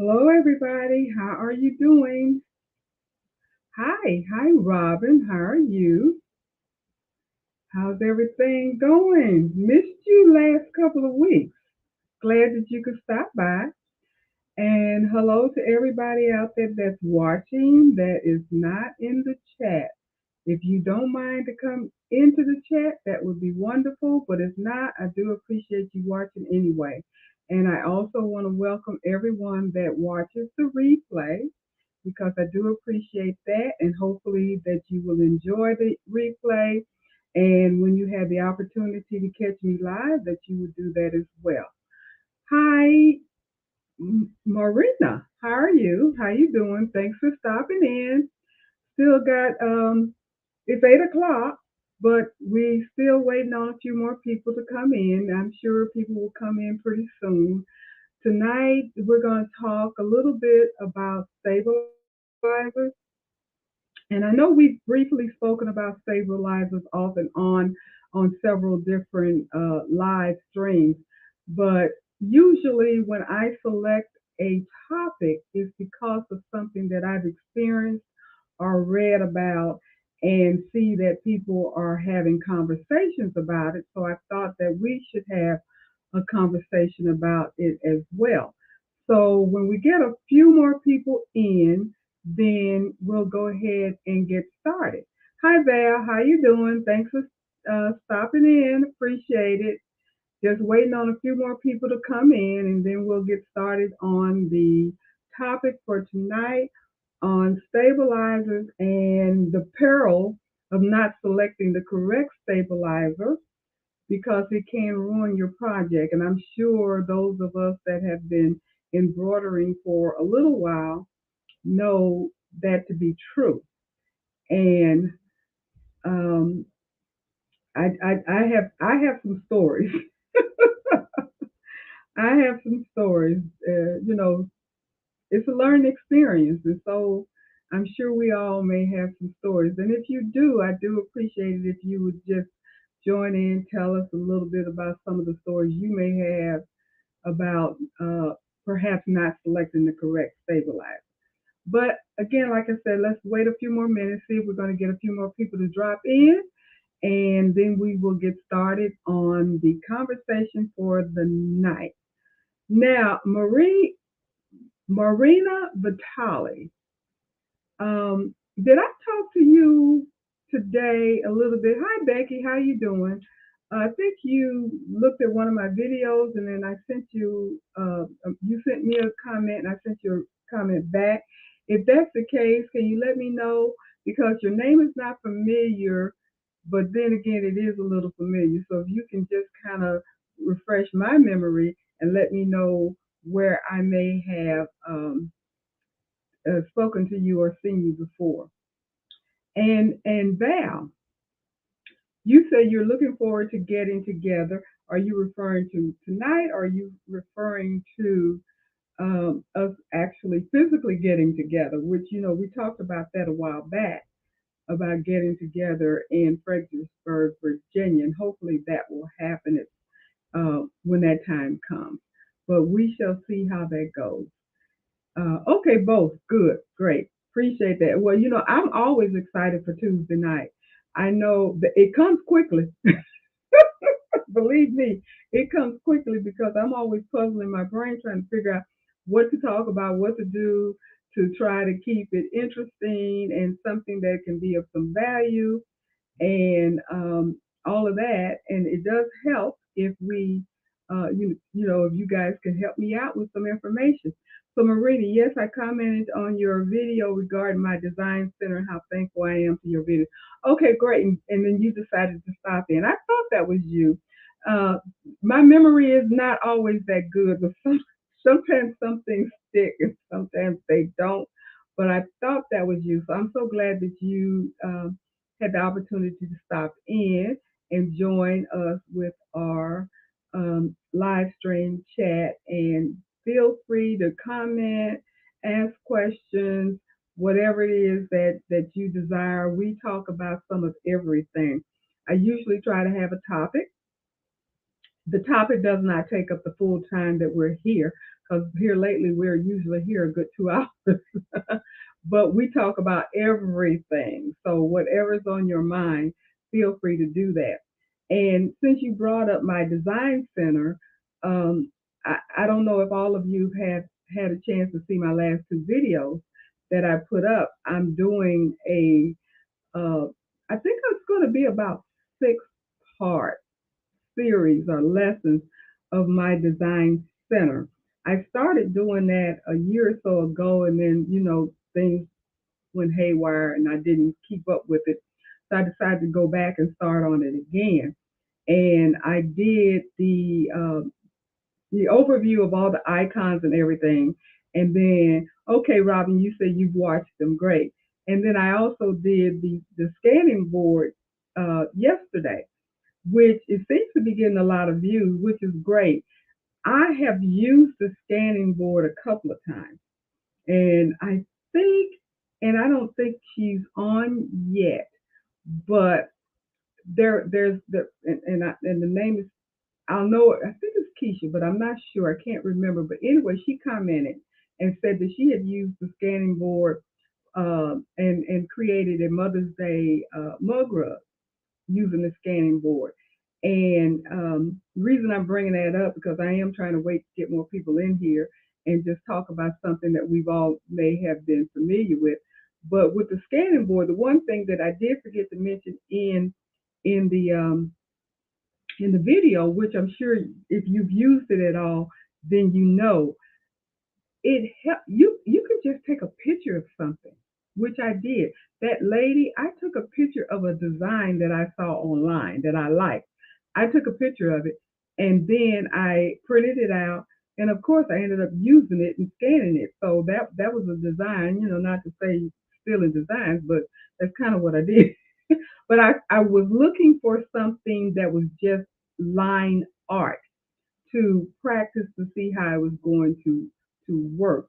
Hello, everybody. How are you doing? Hi, Robin. How are you? How's everything going? Missed you last couple of weeks. Glad that you could stop by. And hello to everybody out there that's watching that is not in the chat. If you don't mind to come into the chat, that would be wonderful. But if not, I do appreciate you watching anyway. And I also want to welcome everyone that watches the replay because I do appreciate that, and hopefully that you will enjoy the replay. And when you have the opportunity to catch me live, that you would do that as well. Hi, Marina. How are you? How you doing? Thanks for stopping in. Still got it's 8 o'clock, but we still waiting on a few more people to come in. I'm sure people will come in pretty soon. Tonight we're going to talk a little bit about stabilizers. And I know we've briefly spoken about stabilizers off and on several different live streams, but usually when I select a topic, it's because of something that I've experienced or read about and see that people are having conversations about it. So I thought that we should have a conversation about it as well. So when we get a few more people in, then we'll go ahead and get started. Hi Val, how you doing? Thanks for stopping in. Appreciate it. Just waiting on a few more people to come in, and then we'll get started on the topic for tonight on stabilizers and the peril of not selecting the correct stabilizer because it can ruin your project. And I'm sure those of us that have been embroidering for a little while know that to be true. And um, I have some stories. I have some stories. It's a learning experience, and so I'm sure we all may have some stories. And if you do, I do appreciate it if you would just join in, tell us a little bit about some of the stories you may have about perhaps not selecting the correct stabilizer. But again, like I said, let's wait a few more minutes, see if we're going to get a few more people to drop in, and then we will get started on the conversation for the night. Now, Marina Vitale, did I talk to you today a little bit? Hi, Becky, how you doing? I think you looked at one of my videos, and then I sent you. You sent me a comment, and I sent you a comment back. If that's the case, can you let me know? Because your name is not familiar, but then again, it is a little familiar. So if you can just kind of refresh my memory and let me know where I may have spoken to you or seen you before. And Val, you say you're looking forward to getting together. Are you referring to tonight? Or are you referring to us actually physically getting together? Which we talked about that a while back about getting together in Fredericksburg, Virginia, and hopefully that will happen when that time comes. But we shall see how that goes. Okay, both. Good. Great. Appreciate that. Well, I'm always excited for Tuesday night. I know that it comes quickly. Believe me, it comes quickly because I'm always puzzling my brain trying to figure out what to talk about, what to do to try to keep it interesting and something that can be of some value and all of that. And it does help if if you guys can help me out with some information. So, Marina, yes, I commented on your video regarding my design center and how thankful I am for your video. Okay, great. And then you decided to stop in. I thought that was you. Uh, my memory is not always that good, but sometimes some things stick and sometimes they don't. But I thought that was you. So I'm so glad that you had the opportunity to stop in and join us with our live stream chat. And feel free to comment, ask questions, whatever it is that you desire. We talk about some of everything. I usually try to have a topic the topic does not take up the full time that we're here, because here lately we're usually here a good 2 hours. But we talk about everything. So whatever's on your mind, feel free to do that. And since you brought up my design center, I don't know if all of you have had a chance to see my last two videos that I put up. I'm doing uh, I think it's going to be about 6 part series or lessons of my design center. I started doing that a year or so ago, and then, things went haywire and I didn't keep up with it. So I decided to go back and start on it again. And I did the overview of all the icons and everything. And then, okay, Robin, you said you've watched them, great. And then I also did the scanning board yesterday, which it seems to be getting a lot of views, which is great. I have used the scanning board a couple of times, and I think, and I don't think she's on yet, but there's and the name is, I'll know it. I think it's Keisha, but I'm not sure. I can't remember. But anyway, she commented and said that she had used the scanning board and created a Mother's Day mug rug using the scanning board. And the reason I'm bringing that up because I am trying to wait to get more people in here and just talk about something that we've all may have been familiar with. But with the scanning board, the one thing that I did forget to mention in the um, in the video, which I'm sure if you've used it at all, then you know it help you can just take a picture of something, which I did. That lady, I took a picture of a design that I saw online that I liked. I took a picture of it and then I printed it out, and of course I ended up using it and scanning it. So that was a design, not to say stealing designs, but that's kind of what I did. But I was looking for something that was just line art to practice to see how it was going to work,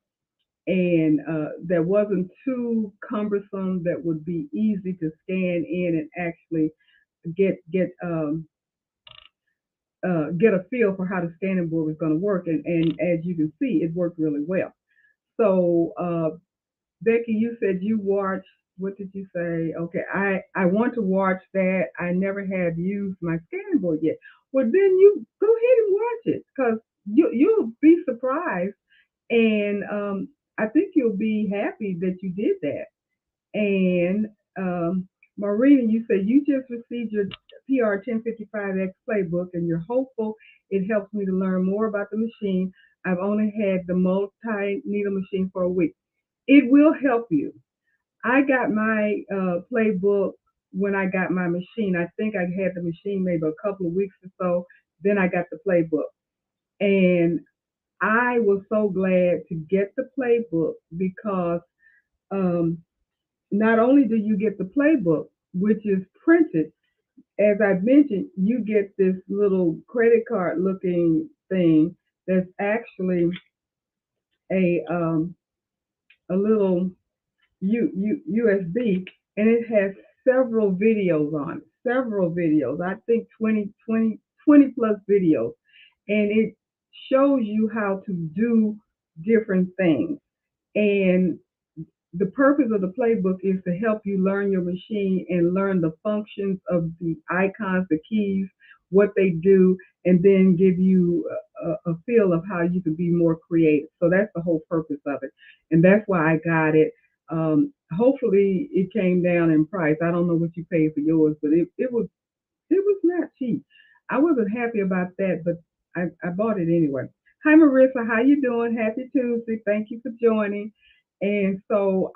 and that wasn't too cumbersome, that would be easy to scan in and actually get a feel for how the scanning board was going to work, and as you can see, it worked really well. So Becky, you said you watched. What did you say? Okay, I want to watch that. I never have used my scanning board yet. Well, then you go ahead and watch it, because you'll be surprised, and I think you'll be happy that you did that. And Marina, you said you just received your PR 1055X playbook, and you're hopeful it helps me to learn more about the machine. I've only had the multi needle machine for a week. It will help you. I got my playbook when I got my machine. I think I had the machine maybe a couple of weeks or so. Then I got the playbook. And I was so glad to get the playbook because um, not only do you get the playbook, which is printed, as I mentioned, you get this little credit card looking thing that's actually a a little USB, and it has several videos on it, several videos. I think 20 plus videos, and it shows you how to do different things. And the purpose of the playbook is to help you learn your machine and learn the functions of the icons, the keys, what they do, and then give you a feel of how you can be more creative. So that's the whole purpose of it, and that's why I got it. Hopefully, it came down in price. I don't know what you paid for yours, but it was not cheap. I wasn't happy about that, but I bought it anyway. Hi Marissa, how you doing? Happy Tuesday. Thank you for joining. And so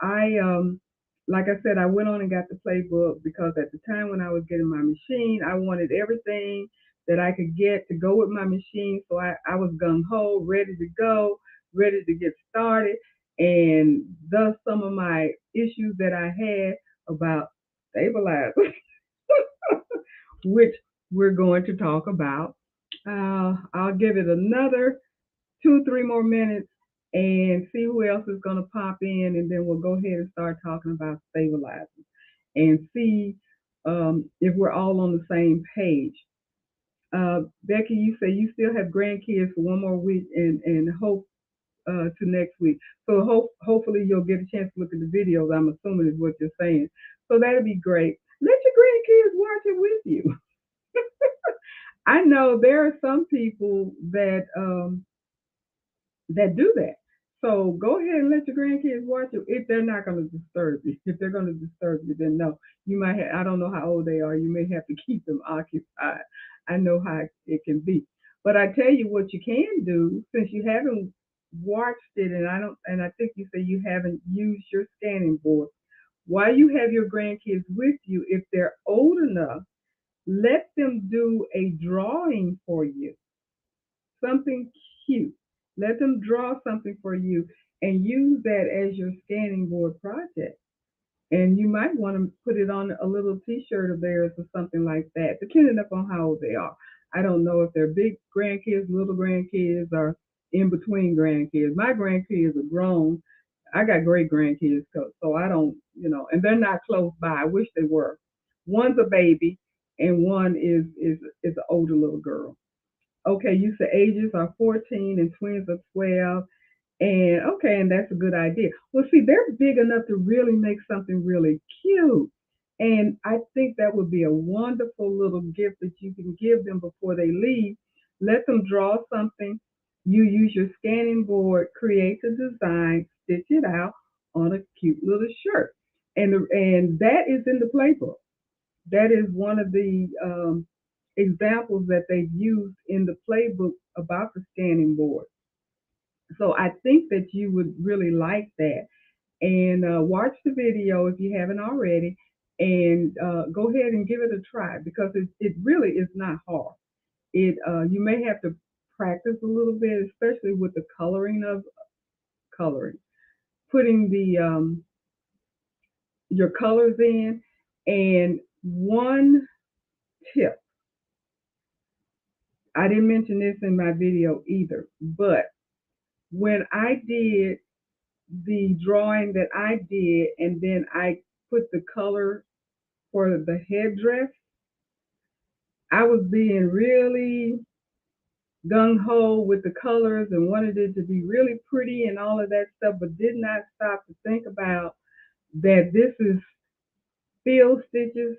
like I said, I went on and got the playbook because at the time when I was getting my machine, I wanted everything that I could get to go with my machine. So I was gung ho, ready to go, ready to get started. And thus some of my issues that I had about stabilizers, which we're going to talk about. I'll give it another 2, 3 more minutes and see who else is going to pop in, and then we'll go ahead and start talking about stabilizers and see if we're all on the same page. Becky, you say you still have grandkids for one more week and hope to next week. So hopefully you'll get a chance to look at the videos. I'm assuming is what you're saying. So that'd be great. Let your grandkids watch it with you. I know there are some people that do that. So go ahead and let your grandkids watch it if they're not going to disturb you. If they're going to disturb you, then no. You might have, I don't know how old they are. You may have to keep them occupied. I know how it can be. But I tell you what you can do since you haven't watched it and I think you say you haven't used your scanning board. While you have your grandkids with you, if they're old enough, let them do a drawing for you, something cute. Let them draw something for you and use that as your scanning board project. And you might want to put it on a little t-shirt of theirs or something like that, depending upon how old they are. I don't know if they're big grandkids, little grandkids, or in between grandkids. My grandkids are grown. I got great grandkids, so I don't, and they're not close by. I wish they were. One's a baby, and one is an older little girl. Okay, you said ages are 14 and twins are 12. And okay, and that's a good idea. Well, see, they're big enough to really make something really cute. And I think that would be a wonderful little gift that you can give them before they leave. Let them draw something. You use your scanning board, create the design, stitch it out on a cute little shirt. And that is in the playbook. That is one of the examples that they've used in the playbook about the scanning board. So I think that you would really like that. And watch the video if you haven't already, and go ahead and give it a try because it really is not hard. It You may have to practice a little bit, especially with the coloring, putting the your colors in. And one tip, I didn't mention this in my video either, but when I did the drawing that I did, and then I put the color for the headdress, I was being really gung ho with the colors and wanted it to be really pretty and all of that stuff, but did not stop to think about that this is field stitches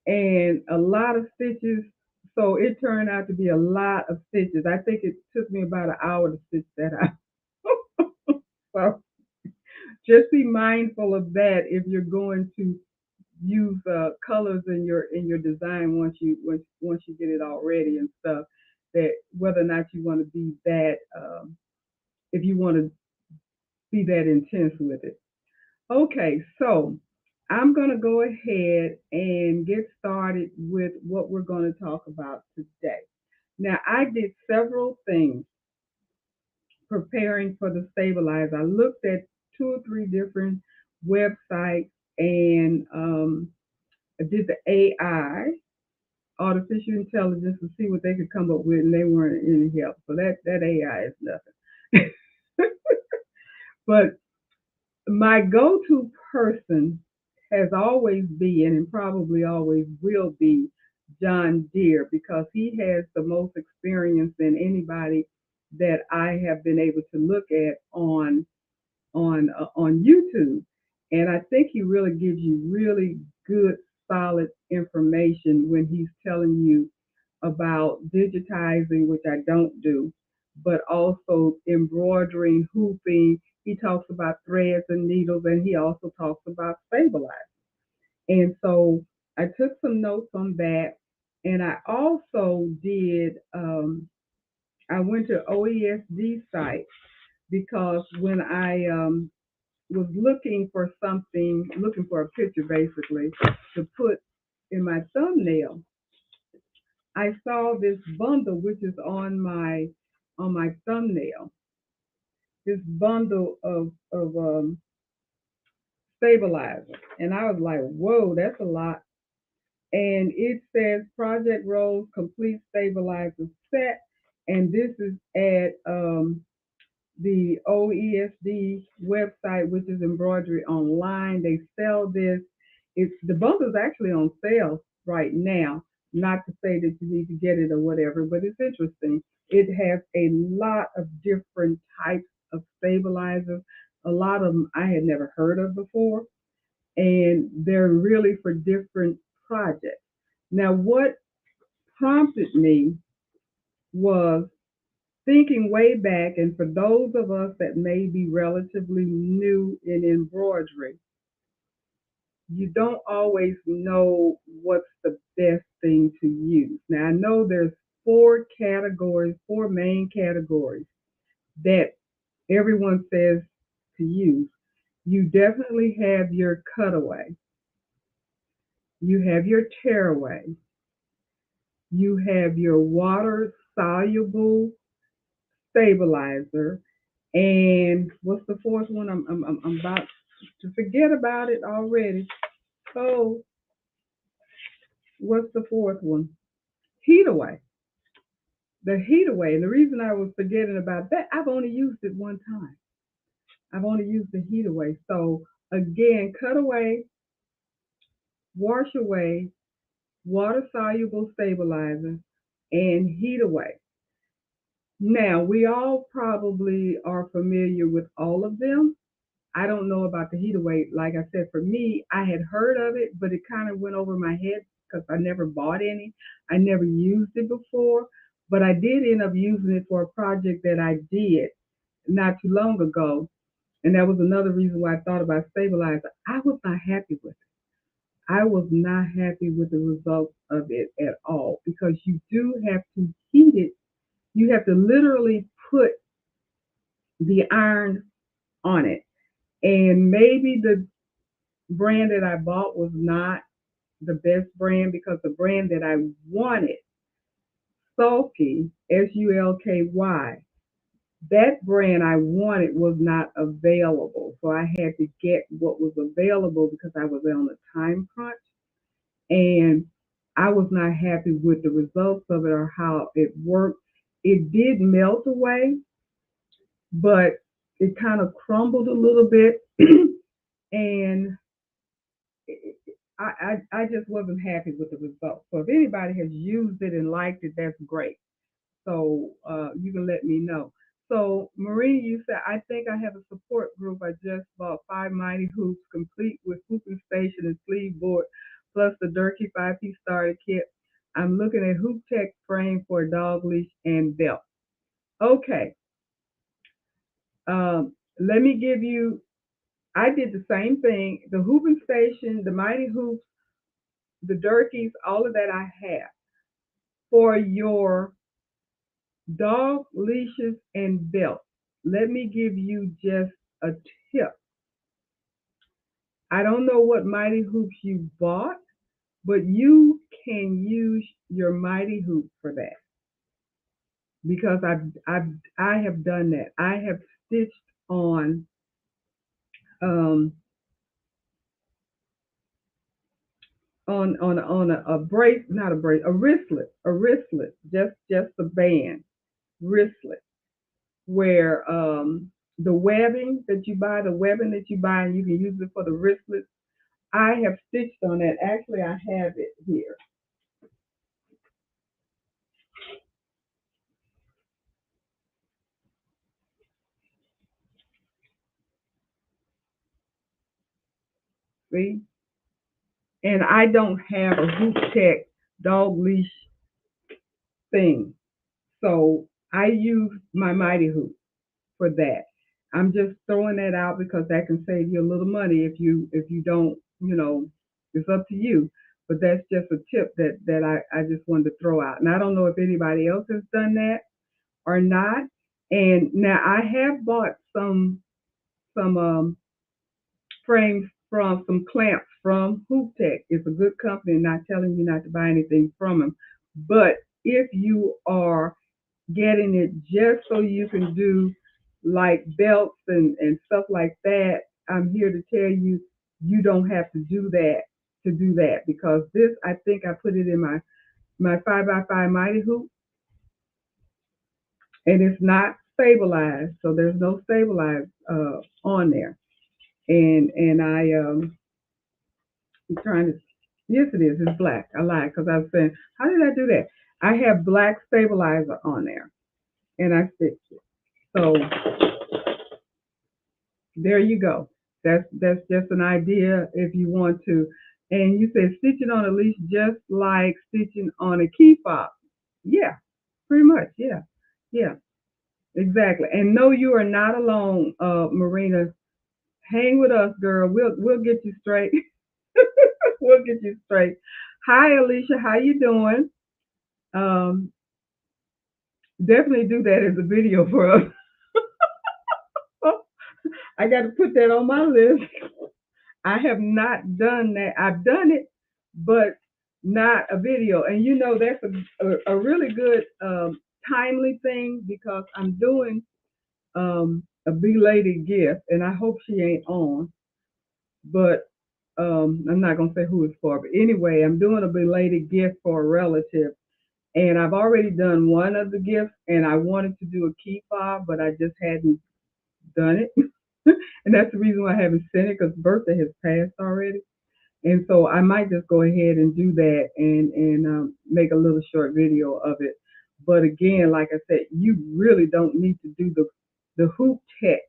and a lot of stitches. So it turned out to be a lot of stitches. I think it took me about an hour to stitch that out. So just be mindful of that if you're going to use colors in your design once you get it all ready and stuff. That whether or not you want to be that if you want to be that intense with it. Okay, so I'm going to go ahead and get started with what we're going to talk about today. Now, I did several things preparing for the stabilizer. I looked at two or three different websites and I did the AI, artificial intelligence, to see what they could come up with, and they weren't any help. So that AI is nothing. But my go-to person has always been and probably always will be John Deere because he has the most experience than anybody that I have been able to look at on YouTube. And I think he really gives you really good, solid information when he's telling you about digitizing, which I don't do, but also embroidering, hooping. He talks about threads and needles, and he also talks about stabilizing. And so I took some notes on that. And I also did, I went to OESD site because when I was looking for something, looking for a picture basically to put in my thumbnail, I saw this bundle which is on my thumbnail. This bundle of stabilizer, and I was like, "Whoa, that's a lot." And it says Project Rose Complete Stabilizer Set, and this is at the OESD website, which is Embroidery Online. They sell this. It's the bundle is actually on sale right now. Not to say that you need to get it or whatever, but it's interesting. It has a lot of different types of stabilizers. A lot of them I had never heard of before, and they're really for different projects. Now, what prompted me was thinking way back, and for those of us that may be relatively new in embroidery, you don't always know what's the best thing to use. Now, I know there's four categories, four main categories that everyone says to use. You definitely have your cutaway, you have your tearaway, you have your water soluble stabilizer, and what's the fourth one? I'm about to forget about it already. So, what's the fourth one? Heat away. The heat away. And the reason I was forgetting about that, I've only used it one time. I've only used the heat away. So, again, cut away, wash away, water soluble stabilizer, and heat away. Now, we all probably are familiar with all of them. I don't know about the heat away. Like I said, for me, I had heard of it, but it kind of went over my head because I never bought any. I never used it before, but I did end up using it for a project that I did not too long ago. And that was another reason why I thought about stabilizer. I was not happy with it. I was not happy with the results of it at all because you do have to heat it. You have to literally put the iron on it. And maybe the brand that I bought was not the best brand because the brand that I wanted, Sulky, Sulky, that brand I wanted was not available. So I had to get what was available because I was on a time crunch and I was not happy with the results of it or how it worked. It did melt away, but it kind of crumbled a little bit and I just wasn't happy with the results. So if anybody has used it and liked it, that's great. So you can let me know. So Marie, you said I think I have a support group. I just bought 5 mighty hoops, complete with hooping station and sleeve board, plus the Durkee 5-piece starter kit. I'm looking at Hoop Tech frame for a dog leash and belt. Okay, let me give you. I did the same thing. The hooping station, the mighty hoops, the Durkees, all of that I have. For your dog leashes and belts, let me give you just a tip. I don't know what Mighty Hoops you bought, but you can use your Mighty Hoop for that because I have done that. I have stitched on um, a brace, not a brace, a wristlet, just a band wristlet where the webbing that you buy, and you can use it for the wristlet. I have stitched on that. Actually, I have it here. See? And I don't have a Hoop Tech dog leash thing. So I use my Mighty Hoop for that. I'm just throwing that out because that can save you a little money if you don't, it's up to you. But that's just a tip that I just wanted to throw out. And I don't know if anybody else has done that or not. And now I have bought some frames from some clamps from Hoop Tech. It's a good company, not telling you not to buy anything from them. But if you are getting it just so you can do like belts and stuff like that, I'm here to tell you you don't have to do that because this I think I put it in my 5x5 mighty hoop and it's not stabilized, so there's no stabilized on there. And I'm trying to. Yes, it is. It's black. I lied because I was saying, how did I do that? I have black stabilizer on there, and I stitched it. So there you go. That's just an idea if you want to. And you said stitching on a leash just like stitching on a key fob. Yeah, pretty much. Yeah, yeah, exactly. And no, you are not alone, Marina. Hang with us, girl. We'll get you straight. We'll get you straight. Hi, Alicia. How you doing? Um, Definitely do that as a video for us. I got to put that on my list. I have not done that. I've done it, but not a video. And you know, that's a really good timely thing because I'm doing a belated gift, and I hope she ain't on, but I'm not going to say who it's for. But anyway, I'm doing a belated gift for a relative. And I've already done one of the gifts, and I wanted to do a key fob, but I just hadn't done it. And that's the reason why I haven't sent it because birthday has passed already. And so I might just go ahead and do that and make a little short video of it. But again, like I said, you really don't need to do the hoop tech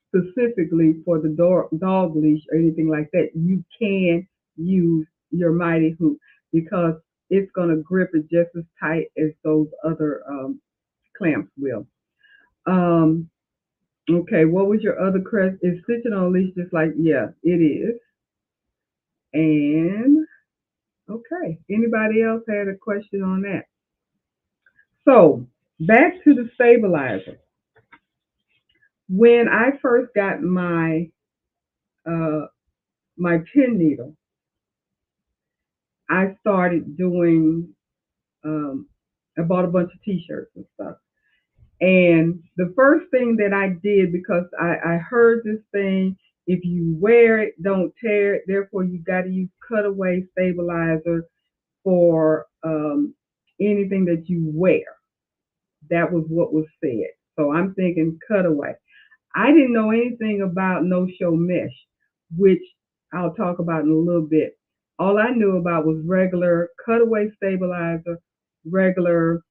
specifically for the dog leash or anything like that. You can use your mighty hoop because it's going to grip it just as tight as those other clamps will. Um, okay, what was your other crest? Is stitching on a leash just like, yeah, it is. And okay, anybody else had a question on that? So back to the stabilizer. When I first got uh, my pin needle, I started doing. Um, I bought a bunch of T-shirts and stuff. And the first thing that I did because I heard this thing: if you wear it, don't tear it. Therefore, you got to use cutaway stabilizer for anything that you wear. That was what was said. So I'm thinking cutaway. I didn't know anything about no show mesh, which I'll talk about in a little bit. All I knew about was regular cutaway stabilizer, regular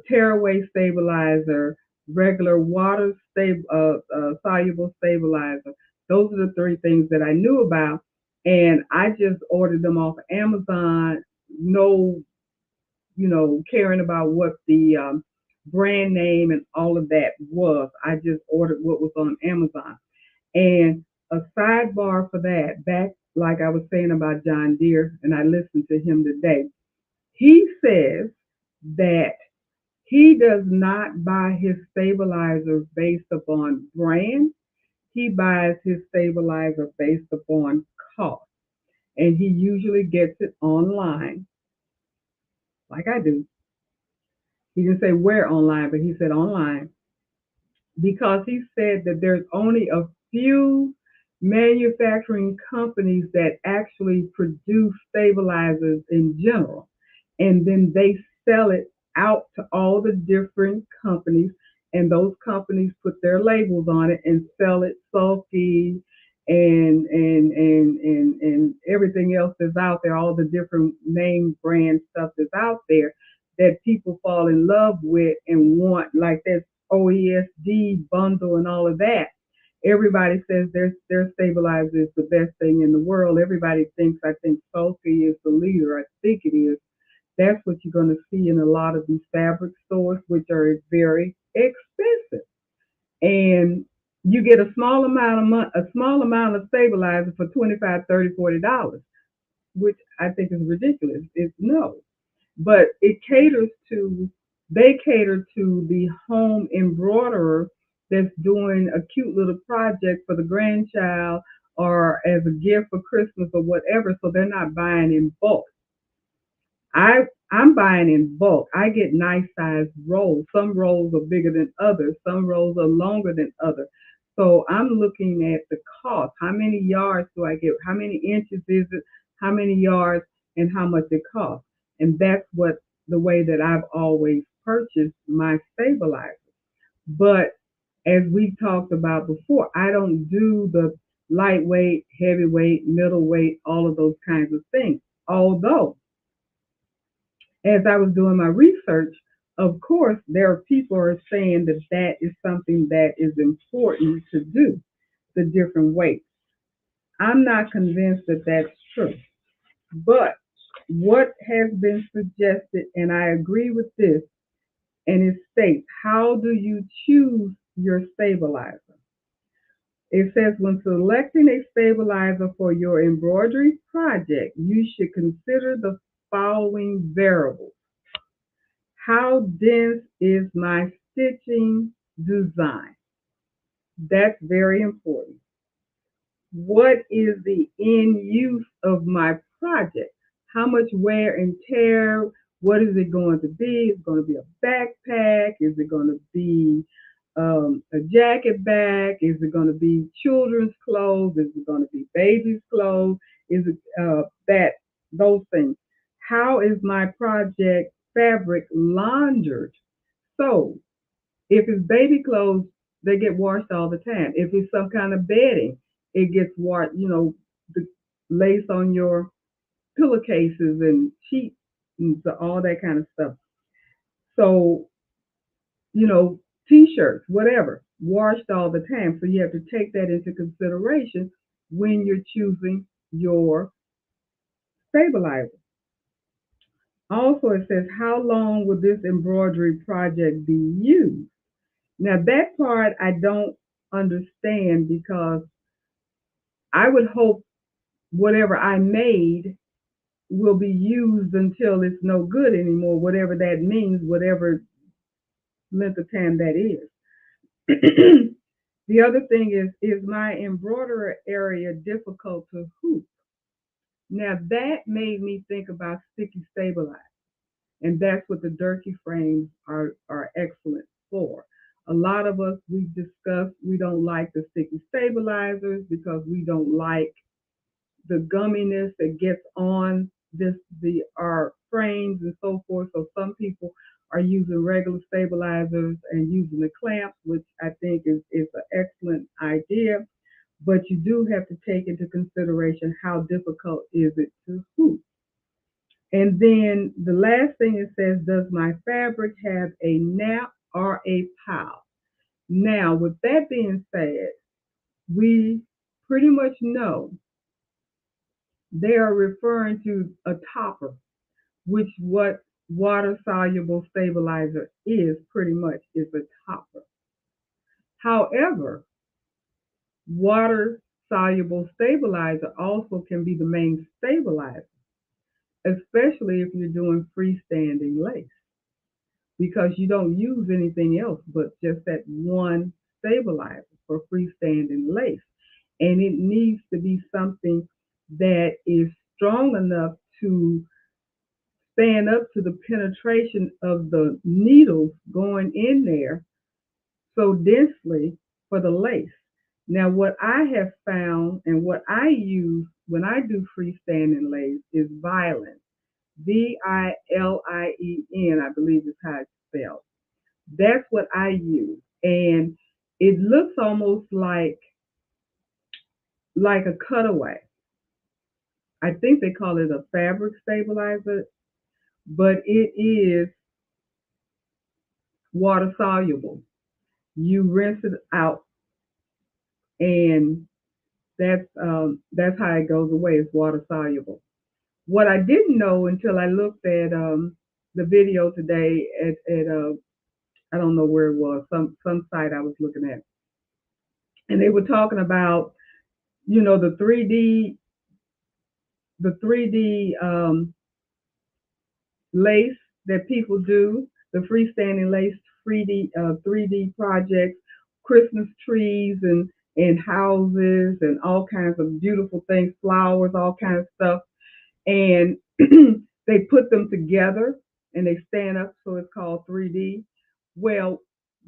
tearaway stabilizer, regular water soluble stabilizer. Those are the three things that I knew about, and I just ordered them off Amazon. No, caring about what the brand name and all of that was. I just ordered what was on Amazon. And a sidebar for that, back like I was saying about John Deere, and I listened to him today. He says that he does not buy his stabilizers based upon brand. He buys his stabilizer based upon cost. And he usually gets it online, like I do. He didn't say where online, but he said online because he said that there's only a few manufacturing companies that actually produce stabilizers in general. And then they sell it out to all the different companies, and those companies put their labels on it and sell it sulky and everything else that's out there, all the different name brand stuff that's out there that people fall in love with and want, like that OESD bundle and all of that. Everybody says their stabilizer is the best thing in the world. Everybody thinks, I think Sulky is the leader. I think it is. That's what you're going to see in a lot of these fabric stores, which are very expensive. And you get a small amount of stabilizer for 25, 30, $40, which I think is ridiculous. It's no, but they cater to the home embroiderer that's doing a cute little project for the grandchild or as a gift for Christmas or whatever. So they're not buying in bulk. I'm buying in bulk. I get nice sized rolls. Some rolls are bigger than others. Some rolls are longer than others. So I'm looking at the cost. How many yards do I get? How many inches is it? How many yards and how much it costs? And that's what the way that I've always purchased my stabilizer. But as we talked about before, I don't do the lightweight, heavyweight, middleweight, all of those kinds of things. Although, as I was doing my research, of course, there are people who are saying that that is something that is important to do, the different weights. I'm not convinced that that's true. But what has been suggested, and I agree with this, and it states, how do you choose your stabilizer? It says when selecting a stabilizer for your embroidery project, you should consider the following variables. How dense is my stitching design? That's very important. What is the end use of my project? How much wear and tear? What is it going to be? Is it going to be a backpack? Is it going to be a jacket bag? Is it going to be children's clothes? Is it going to be baby's clothes? Is it those things? How is my project fabric laundered? So if it's baby clothes, they get washed all the time. If it's some kind of bedding, it gets washed, the lace on your pillowcases and sheets and so all that kind of stuff. So, you know, t-shirts, whatever, washed all the time. So you have to take that into consideration when you're choosing your stabilizer. Also, it says, how long will this embroidery project be used? Now, that part I don't understand because I would hope whatever I made will be used until it's no good anymore, whatever that means, whatever length of time that is. The other thing is my embroidery area difficult to hoop? Now, that made me think about sticky stabilize. And that's what the Durkee frames are excellent for. A lot of us, we've discussed, we don't like the sticky stabilizers because we don't like the gumminess that gets on our frames and so forth. So some people are using regular stabilizers and using the clamps, which I think is an excellent idea. But you do have to take into consideration how difficult is it to hoop. And then the last thing it says, does my fabric have a nap or a pile? Now, with that being said, we pretty much know they are referring to a topper, which what water soluble stabilizer is pretty much is a topper. However, water soluble stabilizer also can be the main stabilizer, especially if you're doing freestanding lace, because you don't use anything else but just that one stabilizer for freestanding lace. And it needs to be something that is strong enough to stand up to the penetration of the needles going in there so densely for the lace. Now, what I have found and what I use when I do freestanding lace is Vilene. Vilien, I believe is how it's spelled. That's what I use. And it looks almost like a cutaway. I think they call it a fabric stabilizer, but it is water soluble. You rinse it out, and that's how it goes away. It's water soluble. What I didn't know until I looked at the video today at I don't know where it was, some site I was looking at, and they were talking about the 3D lace that people do, the freestanding lace 3D projects, Christmas trees and houses and all kinds of beautiful things, flowers, all kinds of stuff, and they put them together and they stand up, so it's called 3D. Well,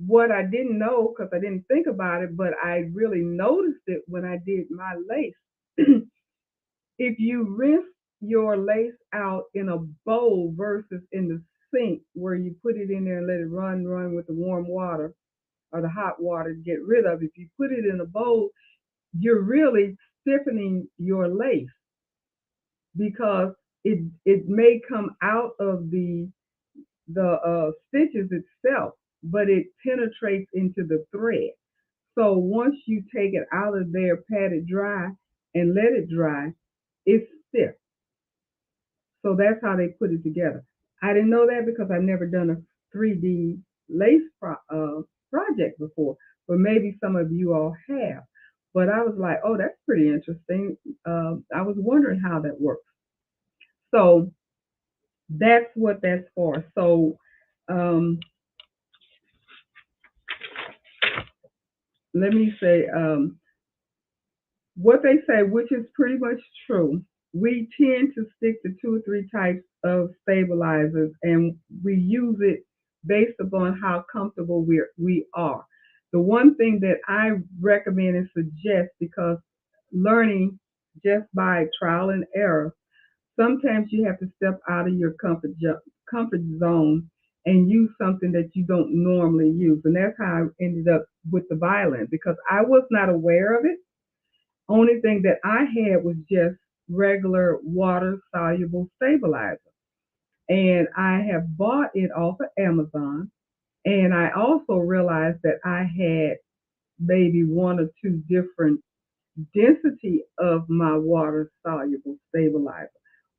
what I didn't know because I didn't think about it, but I really noticed it when I did my lace. If you rinse your lace out in a bowl versus in the sink where you put it in there and let it run with the warm water or the hot water to get rid of, if you put it in a bowl, you're really stiffening your lace because it may come out of the stitches itself, but it penetrates into the thread. So once you take it out of there, pat it dry, and let it dry, it's stiff. So that's how they put it together. I didn't know that because I've never done a 3D lace project before, but maybe some of you all have. But I was like, oh, that's pretty interesting. I was wondering how that works. So that's what that's for. So um, let me say what they say, which is pretty much true. We tend to stick to two or three types of stabilizers, and we use it based upon how comfortable we are. The one thing that I recommend and suggest, because learning just by trial and error, sometimes you have to step out of your comfort zone and use something that you don't normally use. And that's how I ended up with the violin, because I was not aware of it. Only thing that I had was just regular water soluble stabilizer. And I have bought it off of Amazon. And I also realized that I had maybe one or two different density of my water soluble stabilizer,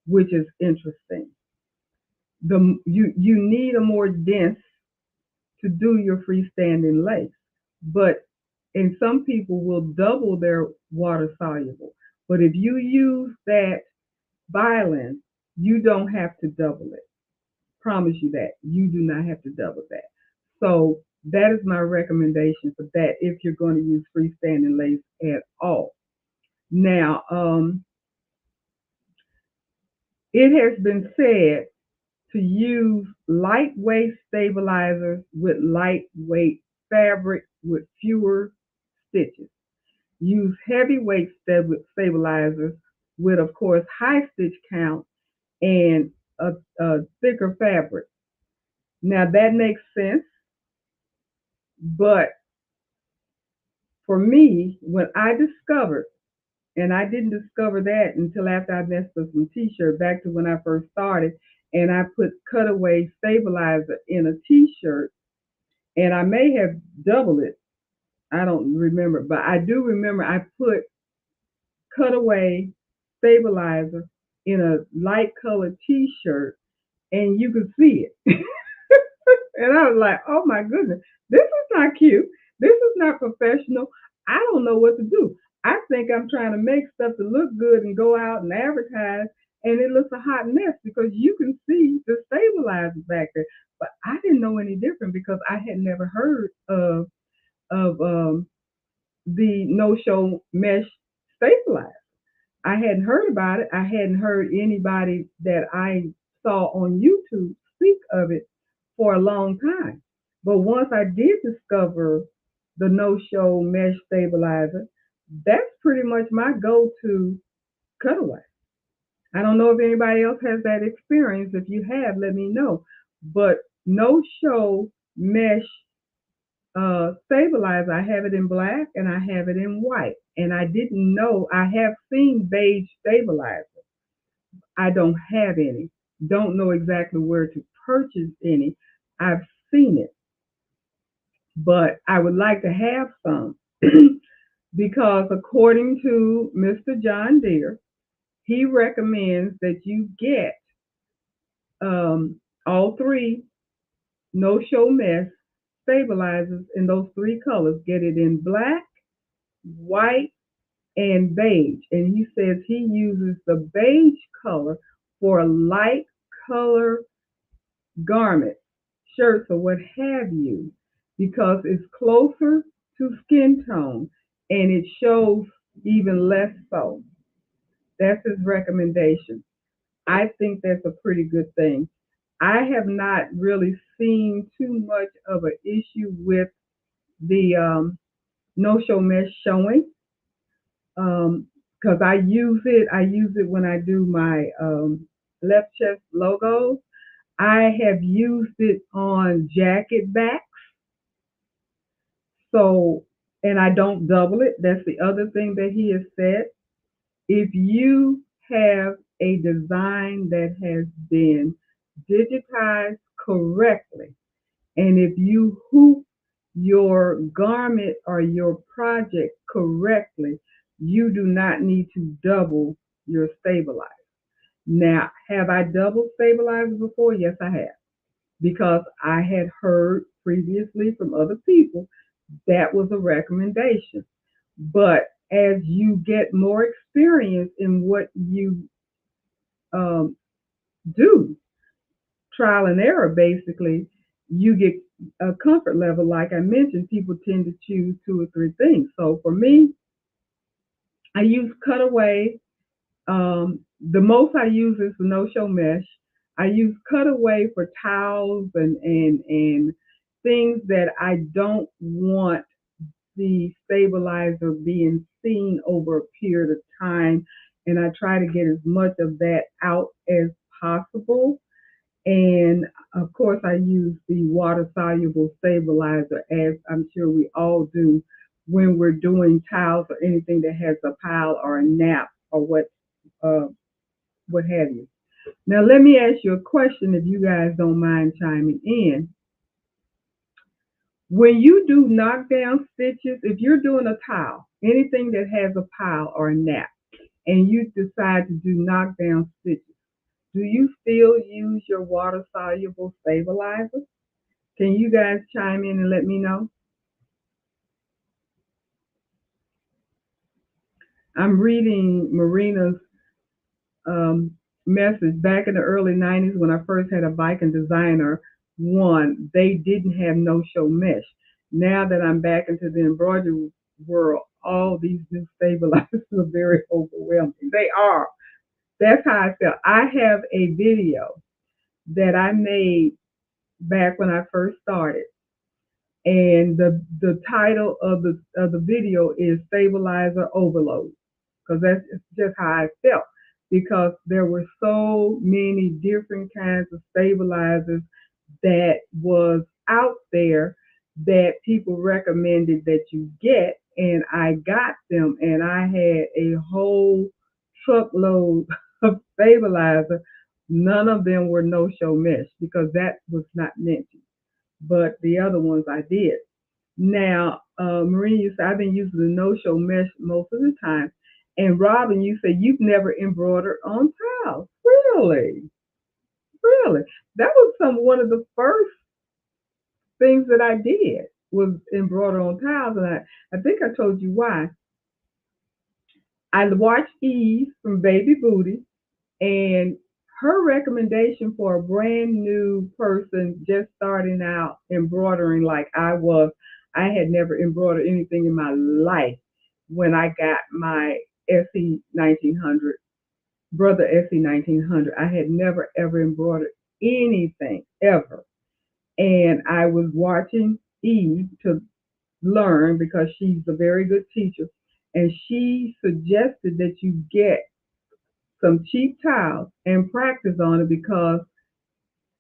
which is interesting. You need a more dense to do your freestanding lace, but and some people will double their water soluble. But if you use that violin, you don't have to double it. Promise you that. You do not have to double that. So that is my recommendation for that if you're going to use freestanding lace at all. Now, it has been said to use lightweight stabilizers with lightweight fabric with fewer stitches. Use heavyweight stabilizers with, of course, high stitch count and a thicker fabric. Now that makes sense, but for me, when I discovered, and I didn't discover that until after I messed up some t-shirt back to when I first started, and I put cutaway stabilizer in a t-shirt, and I may have doubled it. I don't remember, but I do remember I put cutaway stabilizer in a light colored t-shirt, and you could see it. And I was like, oh my goodness, this is not cute. This is not professional. I don't know what to do. I think I'm trying to make stuff to look good and go out and advertise, and it looks a hot mess because you can see the stabilizers back there. But I didn't know any different because I had never heard of the no-show mesh stabilizer. I hadn't heard about it. I hadn't heard anybody that I saw on YouTube speak of it for a long time. But once I did discover the no-show mesh stabilizer, that's pretty much my go-to cutaway. I don't know if anybody else has that experience. If you have, let me know. But no-show mesh stabilizer, I have it in black and I have it in white. And I didn't know, I have seen beige stabilizer. I don't have any. Don't know exactly where to purchase any. I've seen it, but I would like to have some because according to Mr. John Deere, he recommends that you get all three no-show mesh stabilizers in those three colors. Get it in black, white, and beige. And he says he uses the beige color for light color garments, shirts, or what have you, because it's closer to skin tone and it shows even less so. That's his recommendation. I think that's a pretty good thing. I have not really seen too much of an issue with the no-show mesh showing because I use it. I use it when I do my left chest logos. I have used it on jacket backs. So, and I don't double it. That's the other thing that he has said. If you have a design that has been digitized correctly. And if you hoop your garment or your project correctly, you do not need to double your stabilizer. Now, have I double stabilizers before? Yes, I have. Because I had heard previously from other people that was a recommendation. But as you get more experience in what you um, do, trial and error basically, you get a comfort level. Like I mentioned, people tend to choose two or three things. So for me, I use cutaway. The most I use is the no-show mesh. I use cutaway for towels and things that I don't want the stabilizer being seen over a period of time. And I try to get as much of that out as possible. And of course, I use the water soluble stabilizer, as I'm sure we all do when we're doing towels or anything that has a pile or a nap or uh, what have you. Now, let me ask you a question if you guys don't mind chiming in. When you do knockdown stitches, if you're doing a towel, anything that has a pile or a nap, and you decide to do knockdown stitches, do you still use your water soluble stabilizer? Can you guys chime in and let me know? I'm reading Marina's um, message. Back in the early 90s when I first had a Viking Designer one, they didn't have no-show mesh. Now that I'm back into the embroidery world, all these new stabilizers are very overwhelming. They are. That's how I felt. I have a video that I made back when I first started, and the title of the video is Stabilizer Overload, because that's just how I felt, because there were so many different kinds of stabilizers that was out there that people recommended that you get, and I got them, and I had a whole truckload of stabilizer. None of them were no show mesh because that was not mentioned, but the other ones I did. Now, Marina, you said I've been using the no-show mesh most of the time. And Robin, you said you've never embroidered on towels. Really? Really? That was one of the first things that I did was embroider on towels. And I think I told you why. I watched Eve from Baby Booty, and her recommendation for a brand new person just starting out embroidering like I was, I had never embroidered anything in my life when I got my SE 1900, Brother SE 1900. I had never ever embroidered anything ever. And I was watching Eve to learn because she's a very good teacher. And she suggested that you get some cheap towels and practice on it because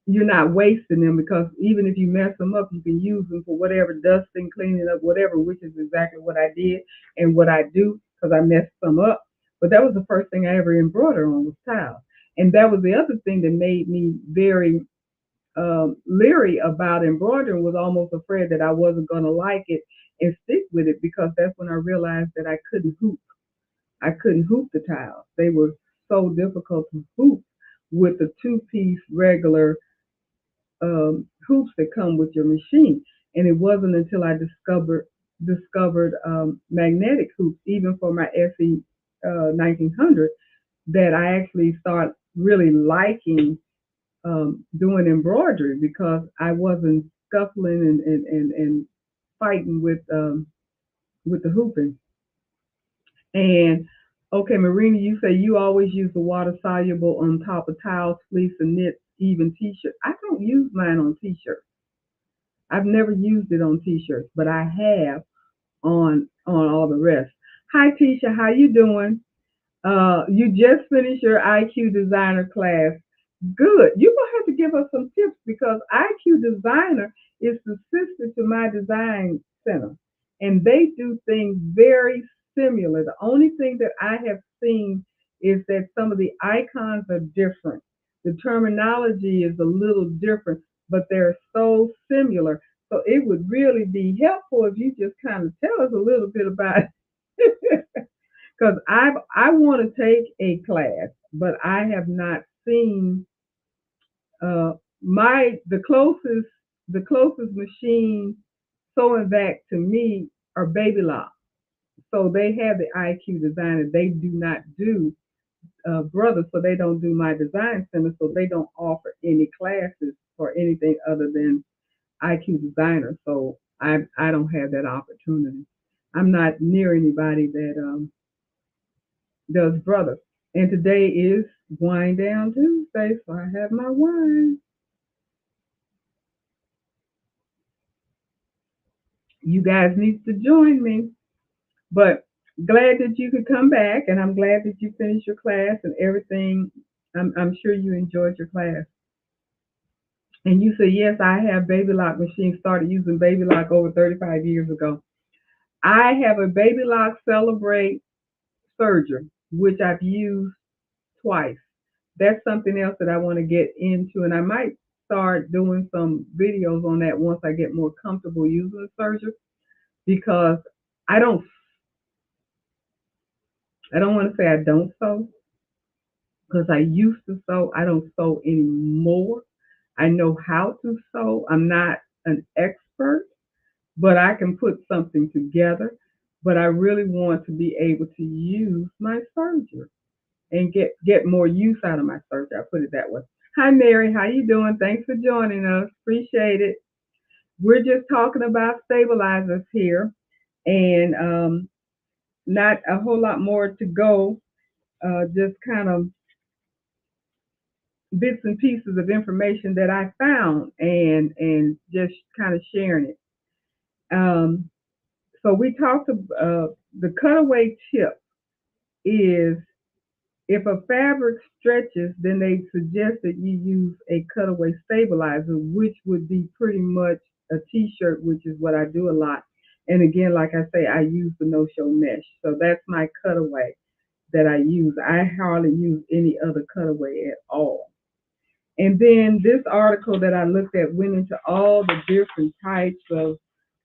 you're not wasting them, because even if you mess them up, you can use them for whatever, dusting, cleaning up, whatever, which is exactly what I did and what I do because I messed some up. But that was the first thing I ever embroidered on was towels. And that was the other thing that made me very leery about embroidering, was almost afraid that I wasn't going to like it and stick with it, because that's when I realized that I couldn't hoop. I couldn't hoop the tiles. They were so difficult to hoop with the two-piece regular hoops that come with your machine. And it wasn't until I discovered magnetic hoops, even for my SE 1900, that I actually started really liking doing embroidery, because I wasn't scuffling and fighting with the hooping. And okay, Marina, you say you always use the water soluble on top of towels, fleece, and knits, even t-shirts. I don't use mine on t-shirts. I've never used it on t-shirts, but I have on all the rest. Hi, Tisha, how you doing? You just finished your IQ designer class. Good. You're gonna have to give us some tips, because IQ designer is the sister to my design center, and they do things very similar. The only thing that I have seen is that some of the icons are different. The terminology is a little different, but they're so similar. So it would really be helpful if you just kind of tell us a little bit about it. Because I want to take a class, but I have not seen my the closest machine sewing back to me are Baby Lock. So they have the IQ designer. They do not do brothers, so they don't do my design center. So they don't offer any classes or anything other than IQ designer. So I don't have that opportunity. I'm not near anybody that does brothers. And today is Wine Down Tuesday, so I have my wine. You guys need to join me. But glad that you could come back, and I'm glad that you finished your class and everything. I'm sure you enjoyed your class. And you said, yes, I have Baby Lock machine. Started using Baby Lock over 35 years ago. I have a Baby Lock Celebrate Serger, which I've used twice. That's something else that I want to get into, and I might start doing some videos on that once I get more comfortable using the serger because I don't I don't want to say I don't sew because I used to sew. I don't sew anymore. I know how to sew. I'm not an expert, but I can put something together. But I really want to be able to use my serger and get more use out of my serger. I put it that way. Hi Mary, how you doing? Thanks for joining us. Appreciate it. We're just talking about stabilizers here, and not a whole lot more to go. Just kind of bits and pieces of information that I found, and just kind of sharing it. Um, so we talked about the cutaway tip is if a fabric stretches, then they suggest that you use a cutaway stabilizer, which would be pretty much a t-shirt, which is what I do a lot. And again, like I say, I use the no-show mesh. So that's my cutaway that I use. I hardly use any other cutaway at all. And then this article that I looked at went into all the different types of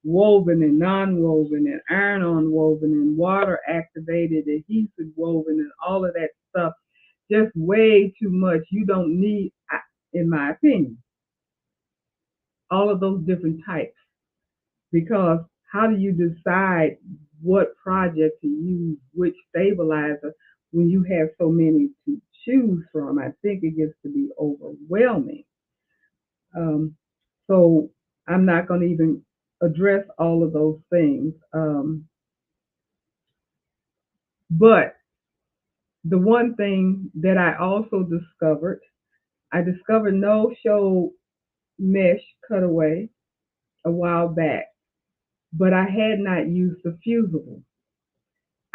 woven and non-woven and iron-on woven and water-activated adhesive woven and all of that stuff. Just way too much. You don't need, in my opinion, all of those different types because how do you decide what project to use, which stabilizer, when you have so many to choose from? I think it gets to be overwhelming. Um, so I'm not going to even address all of those things. But the one thing that I discovered no show mesh cutaway a while back, but I had not used the fusible.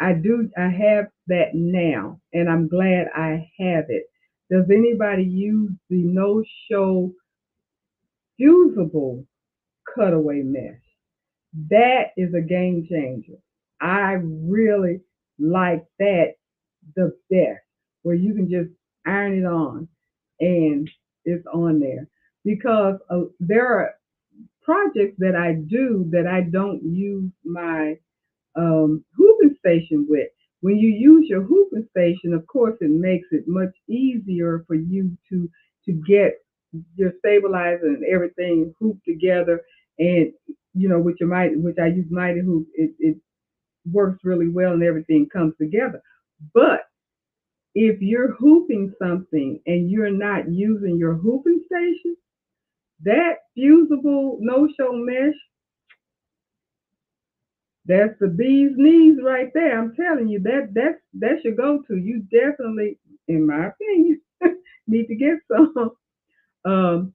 I have that now, and I'm glad I have it. Does anybody use the no show fusible cutaway mesh? That is a game changer. I really like that the best, where you can just iron it on and it's on there. Because there are projects that I do that I don't use my hooping station with. When you use your hooping station, of course, it makes it much easier for you to get your stabilizer and everything hooped together. And with your mighty, which I use mighty hoop, it works really well and everything comes together. But if you're hooping something and you're not using your hooping station, that fusible no-show mesh, that's the bee's knees right there. I'm telling you, that's your go-to. You definitely, in my opinion, need to get some. Um,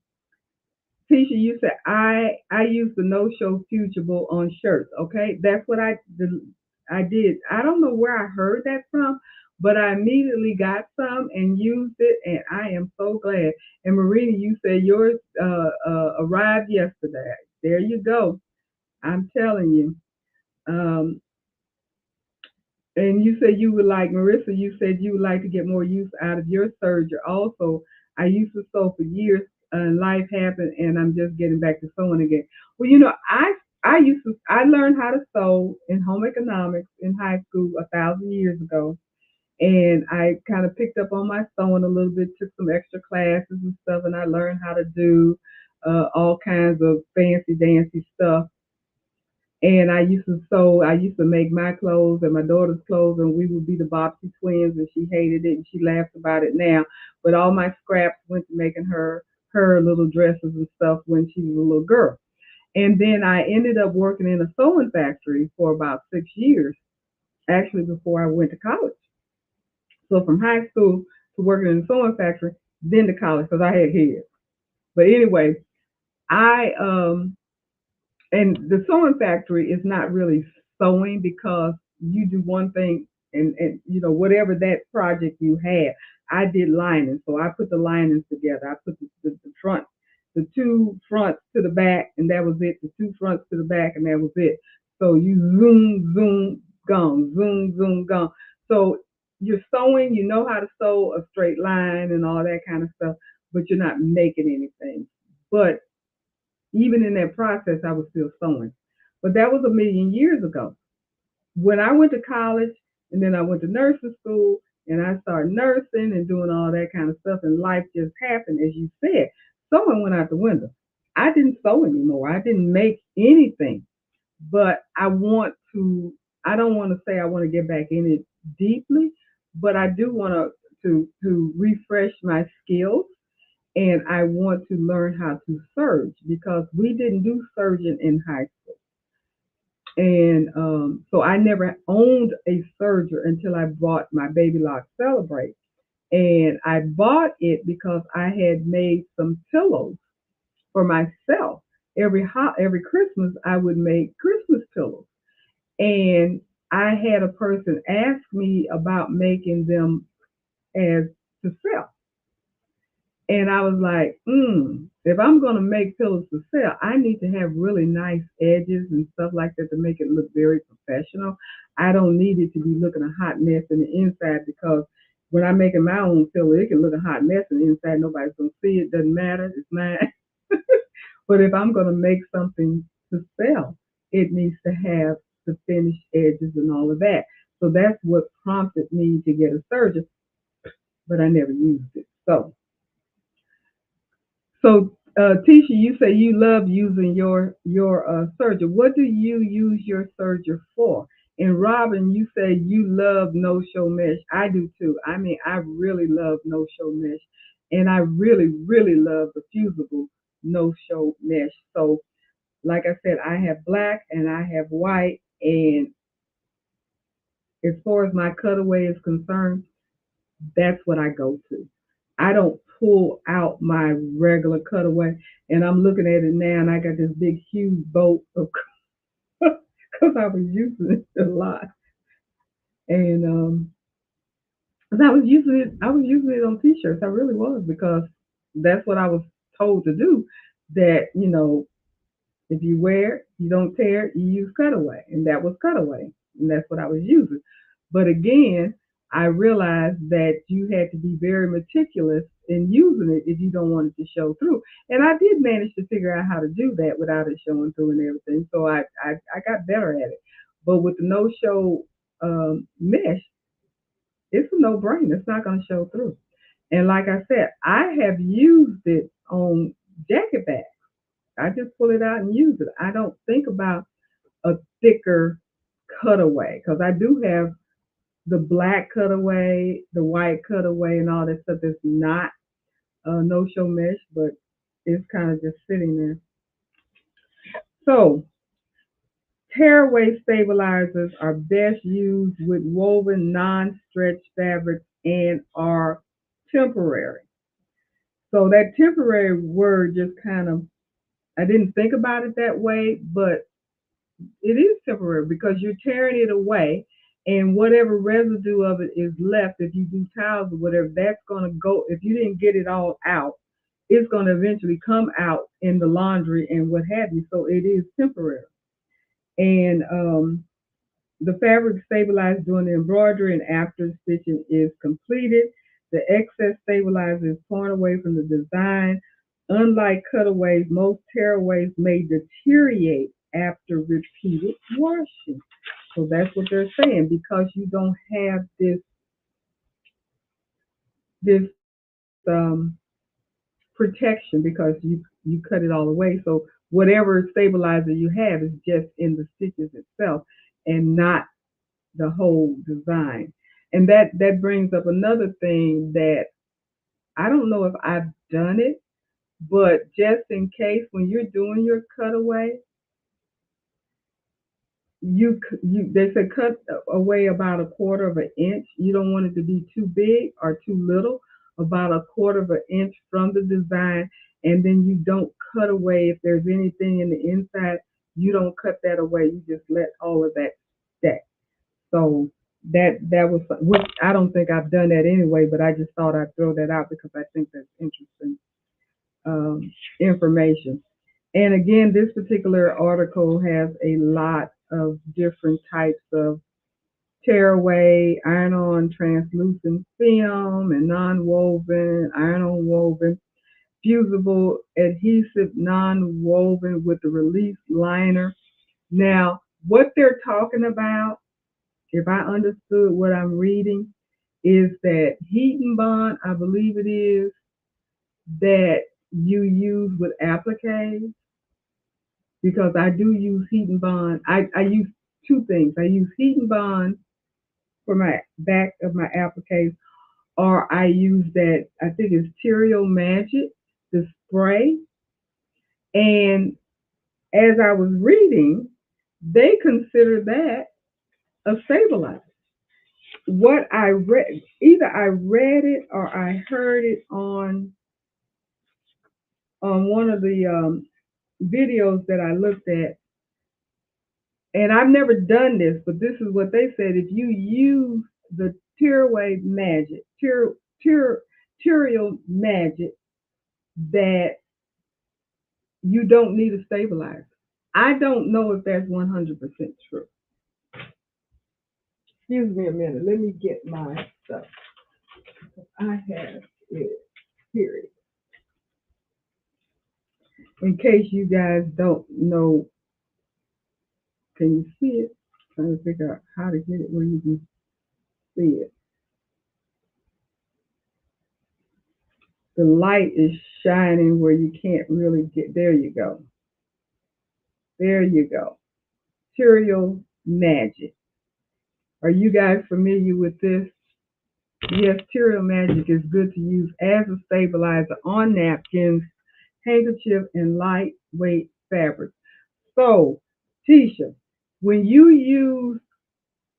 Tisha, you said I use the no-show fusible on shirts. Okay, that's what I did. I don't know where I heard that from, but I immediately got some and used it, and I am so glad. And Marina, you said yours arrived yesterday. There you go. I'm telling you. Um, And you said you would like, Marissa, you said you would like to get more use out of your surgery. Also, I used to sew for years and life happened and I'm just getting back to sewing again. Well, I learned how to sew in home economics in high school 1,000 years ago. And I kind of picked up on my sewing a little bit, took some extra classes and stuff, and I learned how to do all kinds of fancy dancy stuff. And I used to make my clothes and my daughter's clothes, and we would be the Bobbsey twins, and she hated it and she laughs about it now. But all my scraps went to making her little dresses and stuff when she was a little girl. And then I ended up working in a sewing factory for about 6 years, actually before I went to college. So from high school to working in a sewing factory, then to college because I had kids. But anyway, I and the sewing factory is not really sewing because you do one thing and whatever that project you had. I did lining, so I put the linings together. I put the front, the two fronts to the back, and that was it. The two fronts to the back, and that was it. So you zoom, zoom, gone, zoom, zoom, gone. So you're sewing. You know how to sew a straight line and all that kind of stuff, but you're not making anything. But even in that process, I was still sewing. But that was a million years ago. When I went to college and then I went to nursing school and I started nursing and doing all that kind of stuff, and life just happened, as you said. Sewing went out the window. I didn't sew anymore. I didn't make anything. But I don't want to say I want to get back in it deeply, but I do want to refresh my skills and I want to learn how to surge because we didn't do surgeon in high school. And so I never owned a serger until I bought my Baby Lock Celebrate. And I bought it because I had made some pillows for myself. Every Christmas, I would make Christmas pillows. And I had a person ask me about making them as to sell. And I was like, if I'm going to make pillows to sell, I need to have really nice edges and stuff like that to make it look very professional. I don't need it to be looking a hot mess in the inside because when I'm making my own pillow, it can look a hot mess in the inside. Nobody's going to see it. Doesn't matter. It's mine. But if I'm going to make something to sell, it needs to have the finished edges and all of that. So that's what prompted me to get a surgeon, but I never used it. So, Tisha, you say you love using your serger. What do you use your serger for? And Robin, you say you love no show mesh. I do too. I mean, I really love no show mesh, and I really, really love the fusible no show mesh. So, like I said, I have black and I have white, and as far as my cutaway is concerned, that's what I go to. I don't pull out my regular cutaway, and I'm looking at it now, and I got this big, huge boat of because I was using it a lot, and 'cause I was using it on t-shirts. I really was because that's what I was told to do. That if you wear it, you don't tear it, you use cutaway. And that was cutaway. And that's what I was using. But again, I realized that you had to be very meticulous in using it if you don't want it to show through. And I did manage to figure out how to do that without it showing through and everything. So I got better at it. But with the no show mesh, it's a no brainer. It's not going to show through. And like I said, I have used it on jacket bags. I just pull it out and use it. I don't think about a thicker cutaway because I do have the black cutaway, the white cutaway, and all that stuff that's not no show mesh, but it's kind of just sitting there. So, tearaway stabilizers are best used with woven non stretch fabrics and are temporary. So, that temporary word just kind of, I didn't think about it that way, but it is temporary because you're tearing it away and whatever residue of it is left, if you do towels or whatever, that's going to go, if you didn't get it all out, it's going to eventually come out in the laundry and what have you. So it is temporary. And The fabric stabilized during the embroidery and after stitching is completed. The excess stabilizer is torn away from the design. Unlike cutaways, most tearaways may deteriorate after repeated washing. So that's what they're saying, because you don't have this protection, because you cut it all away. So whatever stabilizer you have is just in the stitches itself and not the whole design. And that brings up another thing that I don't know if I've done it, but just in case, when you're doing your cutaway, you they say cut away about a quarter of an inch. You don't want it to be too big or too little, about a quarter of an inch from the design, and then you don't cut away if there's anything in the inside. You don't cut that away. You just let all of that stay. So that was, which I don't think I've done that anyway, but I just thought I'd throw that out because I think that's interesting information. And again, this particular article has a lot of different types of tearaway, iron-on translucent film, and non-woven, iron-on woven, fusible adhesive non-woven with the release liner. Now, what they're talking about, if I understood what I'm reading, is that heat and bond, I believe it is, that you use with appliques, because I do use heat and bond. I use two things. I use heat and bond for my back of my appliques, or I use that, I think it's Terrio Magic, the spray. And as I was reading, they consider that a stabilizer. What I read, either I read it or I heard it on one of the videos that I looked at, and I've never done this, but this is what they said. If you use the Tearaway Magic, Terrio Magic, that you don't need a stabilizer. I don't know if that's 100% true. Excuse me a minute. Let me get my stuff. I have it here. In case you guys don't know, can you see it? I'm trying to figure out how to get it where you can see it. The light is shining where you can't really get. There you go. There you go. Terrio Magic. Are you guys familiar with this? Yes, Terrio Magic is good to use as a stabilizer on napkins, handkerchief, and lightweight fabrics. So, Tisha, when you use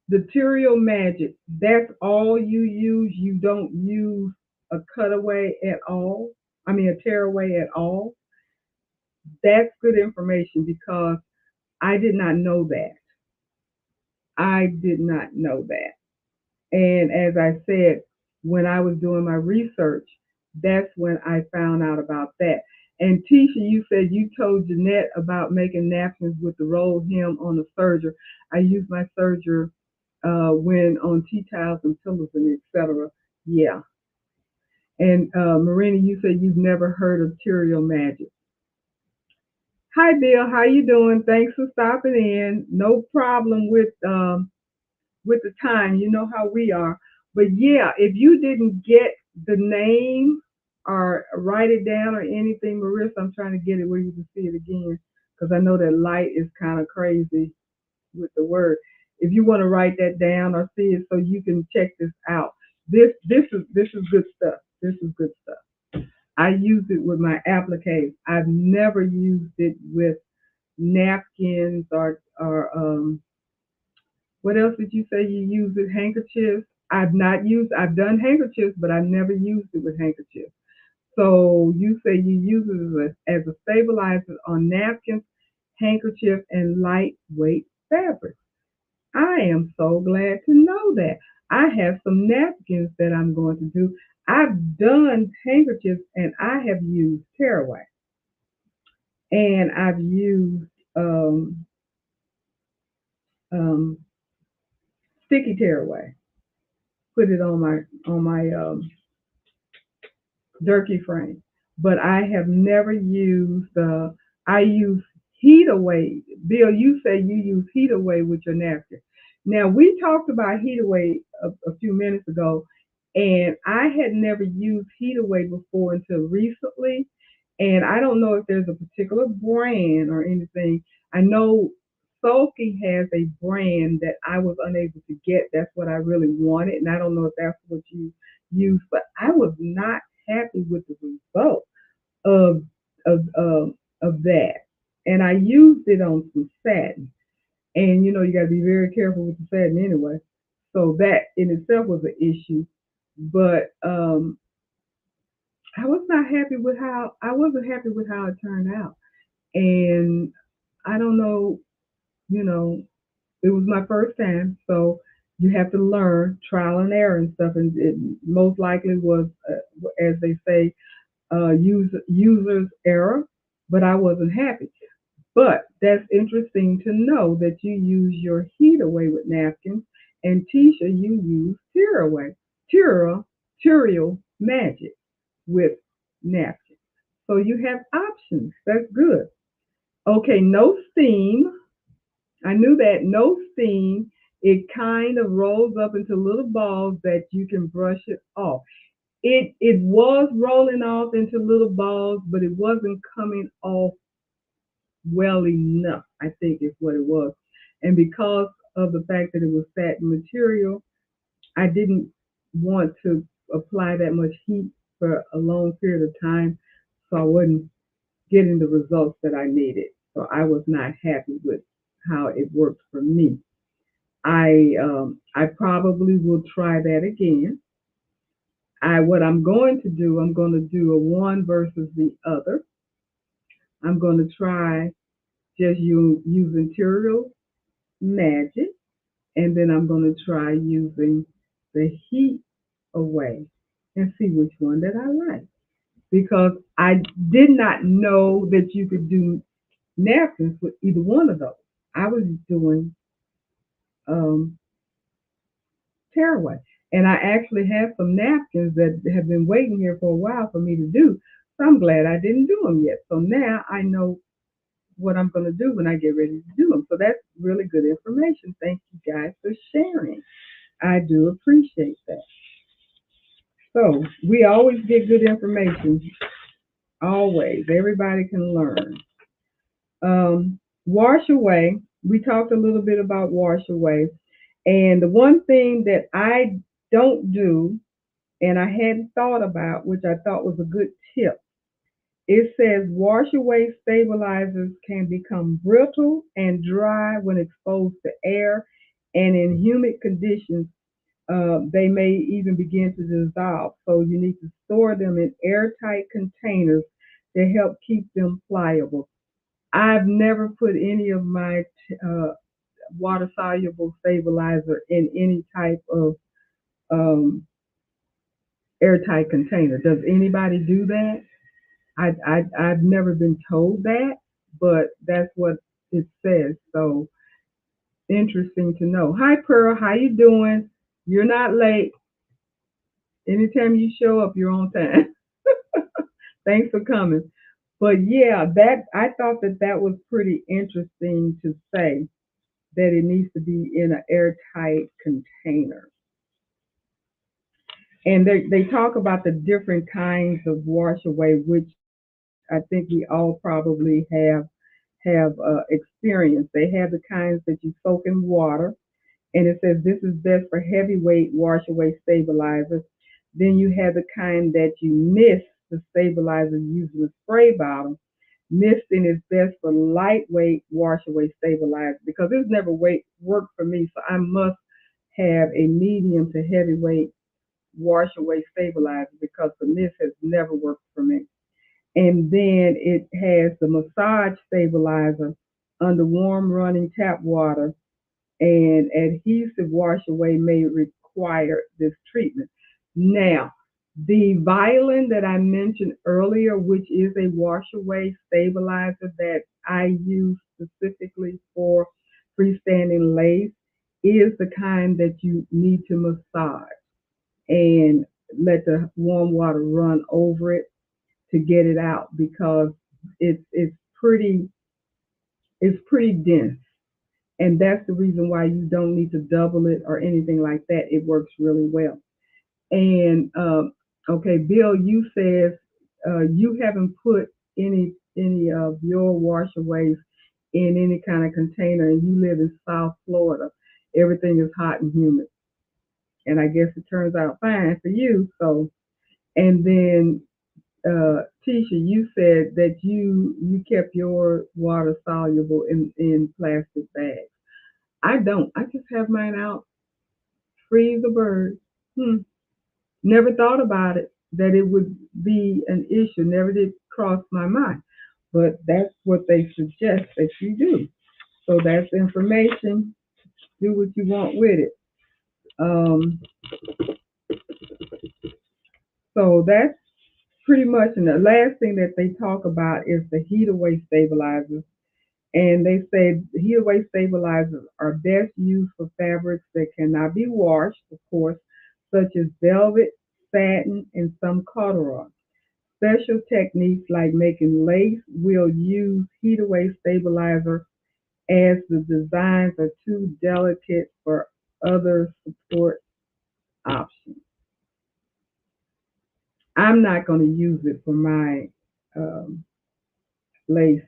the Terrio Magic, that's all you use. You don't use a cutaway at all. I mean, a tearaway at all. That's good information, because I did not know that. I did not know that. And as I said, when I was doing my research, that's when I found out about that. And Tisha, you said you told Jeanette about making napkins with the rolled hem on the serger. I use my serger when on tea towels and pillows and etc. Yeah. And Marina, you said you've never heard of Terrio Magic. Hi, Bill. How you doing? Thanks for stopping in. No problem with the time. You know how we are. But yeah, if you didn't get the name or write it down or anything, Marissa, I'm trying to get it where you can see it again, because I know that light is kind of crazy with the word. If you want to write that down or see it so you can check this out, this is good stuff. This is good stuff. I use it with my appliques. I've never used it with napkins or what else did you say you use it? Handkerchiefs. I've done handkerchiefs, but I've never used it with handkerchiefs. So you say you use it as a stabilizer on napkins, handkerchief, and lightweight fabric. I am so glad to know that. I have some napkins that I'm going to do. I've done handkerchiefs and I have used tearaway. And I've used um, sticky tearaway. Put it on my jerky frame. But I have never used the. I use heat away. Bill, you say you use heat away with your napkin. Now we talked about heat away a few minutes ago, and I had never used heat away before until recently. And I don't know if there's a particular brand or anything. I know Sulky has a brand that I was unable to get. That's what I really wanted, and I don't know if that's what you use, but I was not happy with the result of of that. And I used it on some satin, and you got to be very careful with the satin anyway. So that in itself was an issue, but I wasn't happy with how it turned out, and I don't know, you know, it was my first time, so you have to learn trial and error and stuff, and it most likely was, as they say, user's error, but I wasn't happy. But that's interesting to know that you use your heat away with napkins, and Tisha, you use tear away, Turiel Magic with napkins. So you have options. That's good. Okay, no steam. I knew that no steam. It kind of rolls up into little balls that you can brush it off. It was rolling off into little balls, but it wasn't coming off well enough, I think is what it was. And because of the fact that it was satin material, I didn't want to apply that much heat for a long period of time, so I wasn't getting the results that I needed. So I was not happy with how it worked for me. I probably will try that again. What I'm going to do a one versus the other. I'm going to try just using Turiel Magic, and then I'm going to try using the heat away and see which one that I like. Because I did not know that you could do napkins with either one of those. I was doing um, tearaway. And I actually have some napkins that have been waiting here for a while for me to do. So I'm glad I didn't do them yet. So now I know what I'm going to do when I get ready to do them. So that's really good information. Thank you guys for sharing. I do appreciate that. So we always get good information. Always. Everybody can learn. Wash away. We talked a little bit about wash away. And the one thing that I don't do and I hadn't thought about, which I thought was a good tip. It says wash away stabilizers can become brittle and dry when exposed to air, and in humid conditions, they may even begin to dissolve. So you need to store them in airtight containers to help keep them pliable. I've never put any of my water soluble stabilizer in any type of um, airtight container. Does anybody do that? I've never been told that, but that's what it says. So interesting to know. Hi Pearl, how you doing? You're not late. Anytime you show up, you're on time. Thanks for coming. But yeah, that I thought that was pretty interesting to say that it needs to be in an airtight container. And they talk about the different kinds of wash away, which I think we all probably have experienced. They have the kinds that you soak in water, and it says this is best for heavyweight wash away stabilizers. Then you have the kind that you mist the stabilizer using a spray bottle. Misting is best for lightweight wash away stabilizer because it's never worked for me, so I must have a medium to heavyweight wash away stabilizer because the mist has never worked for me. And then it has the massage stabilizer under warm running tap water, and adhesive wash away may require this treatment. Now, the Violin that I mentioned earlier, which is a wash away stabilizer that I use specifically for freestanding lace, is the kind that you need to massage and let the warm water run over it to get it out because it's pretty dense, and that's the reason why you don't need to double it or anything like that. It works really well. And okay, Bill, you says you haven't put any of your washaways in any kind of container, and you live in South Florida. Everything is hot and humid, and I guess it turns out fine for you. So, and then Tisha, you said that you kept your water soluble in plastic bags. I don't. I just have mine out, freeze a bird. Hmm. Never thought about it that it would be an issue. Never did cross my mind. But that's what they suggest that you do. So that's information. Do what you want with it. Um, so that's pretty much. And the last thing that they talk about is the heat away stabilizers. And they say heat away stabilizers are best used for fabrics that cannot be washed, of course, such as velvet, satin, and some corduroy. Special techniques like making lace will use heat away stabilizer as the designs are too delicate for other support options. I'm not going to use it for my lace.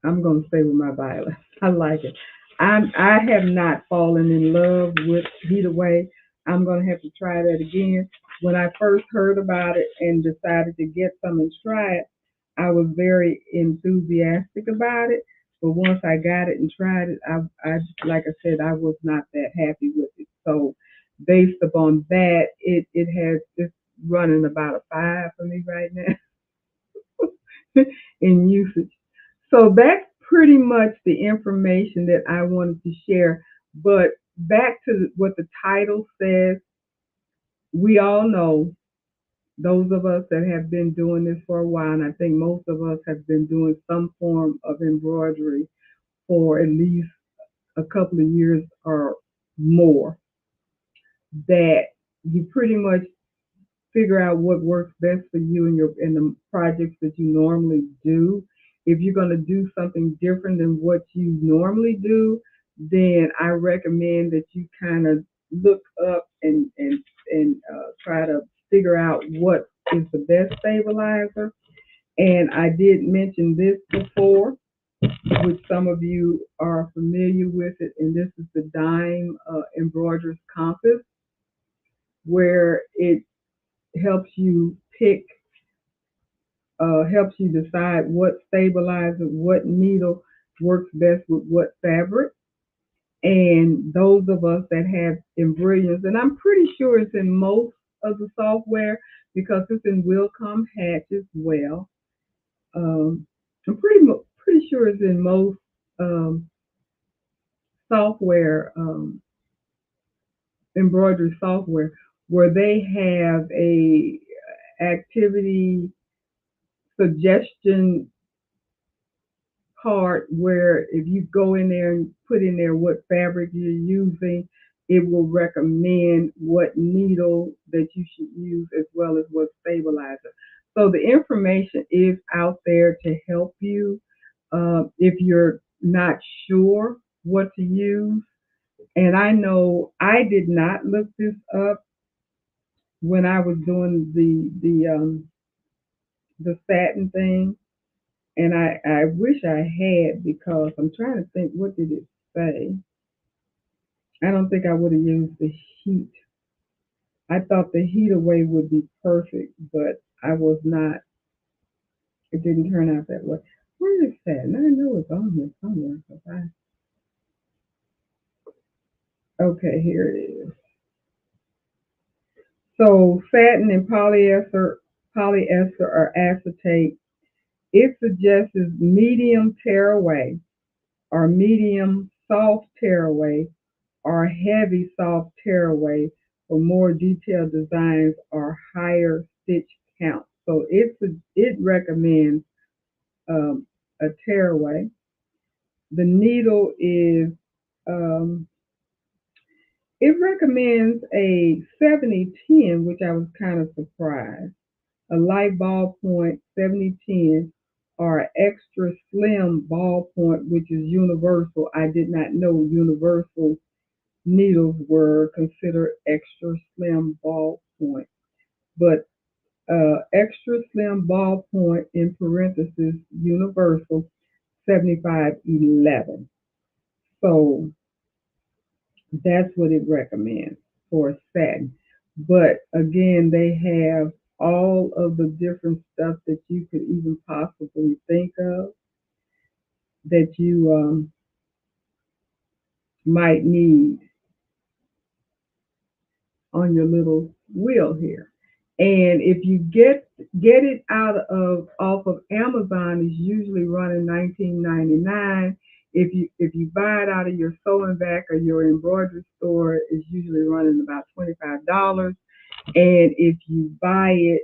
I'm going to stay with my violet. I like it. I have not fallen in love with heat away. I'm going to have to try that again. When I first heard about it and decided to get some and try it, I was very enthusiastic about it. But once I got it and tried it, I like I said, I was not that happy with it. So based upon that, it has it's running about a 5 for me right now in usage. So that's pretty much the information that I wanted to share. But back to what the title says, we all know, those of us that have been doing this for a while, and I think most of us have been doing some form of embroidery for at least a couple of years or more, that you pretty much figure out what works best for you and your in the projects that you normally do. If you're going to do something different than what you normally do, then I recommend that you kind of look up and try to figure out what is the best stabilizer. And I did mention this before, which some of you are familiar with it, and this is the Dime Embroiderer's Compass, where it helps you pick helps you decide what stabilizer, what needle works best with what fabric. And those of us that have Embrilliance, and I'm pretty sure it's in most of the software because it's in Wilcom Hatch as well. I'm pretty sure it's in most um, software, embroidery software, where they have a activity suggestion part where if you go in there and put in there what fabric you're using, it will recommend what needle that you should use as well as what stabilizer. So the information is out there to help you if you're not sure what to use. And I know I did not look this up when I was doing the satin thing, and I wish I had because I'm trying to think what did it say. I don't think I would have used the heat. I thought the heat away would be perfect, but I was not. It didn't turn out that way. Where is that? And I know it's on here somewhere. Okay, here it is. So satin and polyester or acetate. It suggests medium tearaway or medium soft tearaway or heavy soft tearaway for more detailed designs or higher stitch count. So it recommends a tearaway. The needle is um, it recommends a 7010, which I was kind of surprised. A light ballpoint 7010 or extra slim ballpoint, which is universal. I did not know universal needles were considered extra slim ballpoint, but extra slim ballpoint in parentheses universal 7511. So that's what it recommends for satin. But again, they have all of the different stuff that you could even possibly think of that you might need on your little wheel here. And if you get it out of off of Amazon, it's usually running 19.99. If you buy it out of your sewing back or your embroidery store, it's usually running about $25. And if you buy it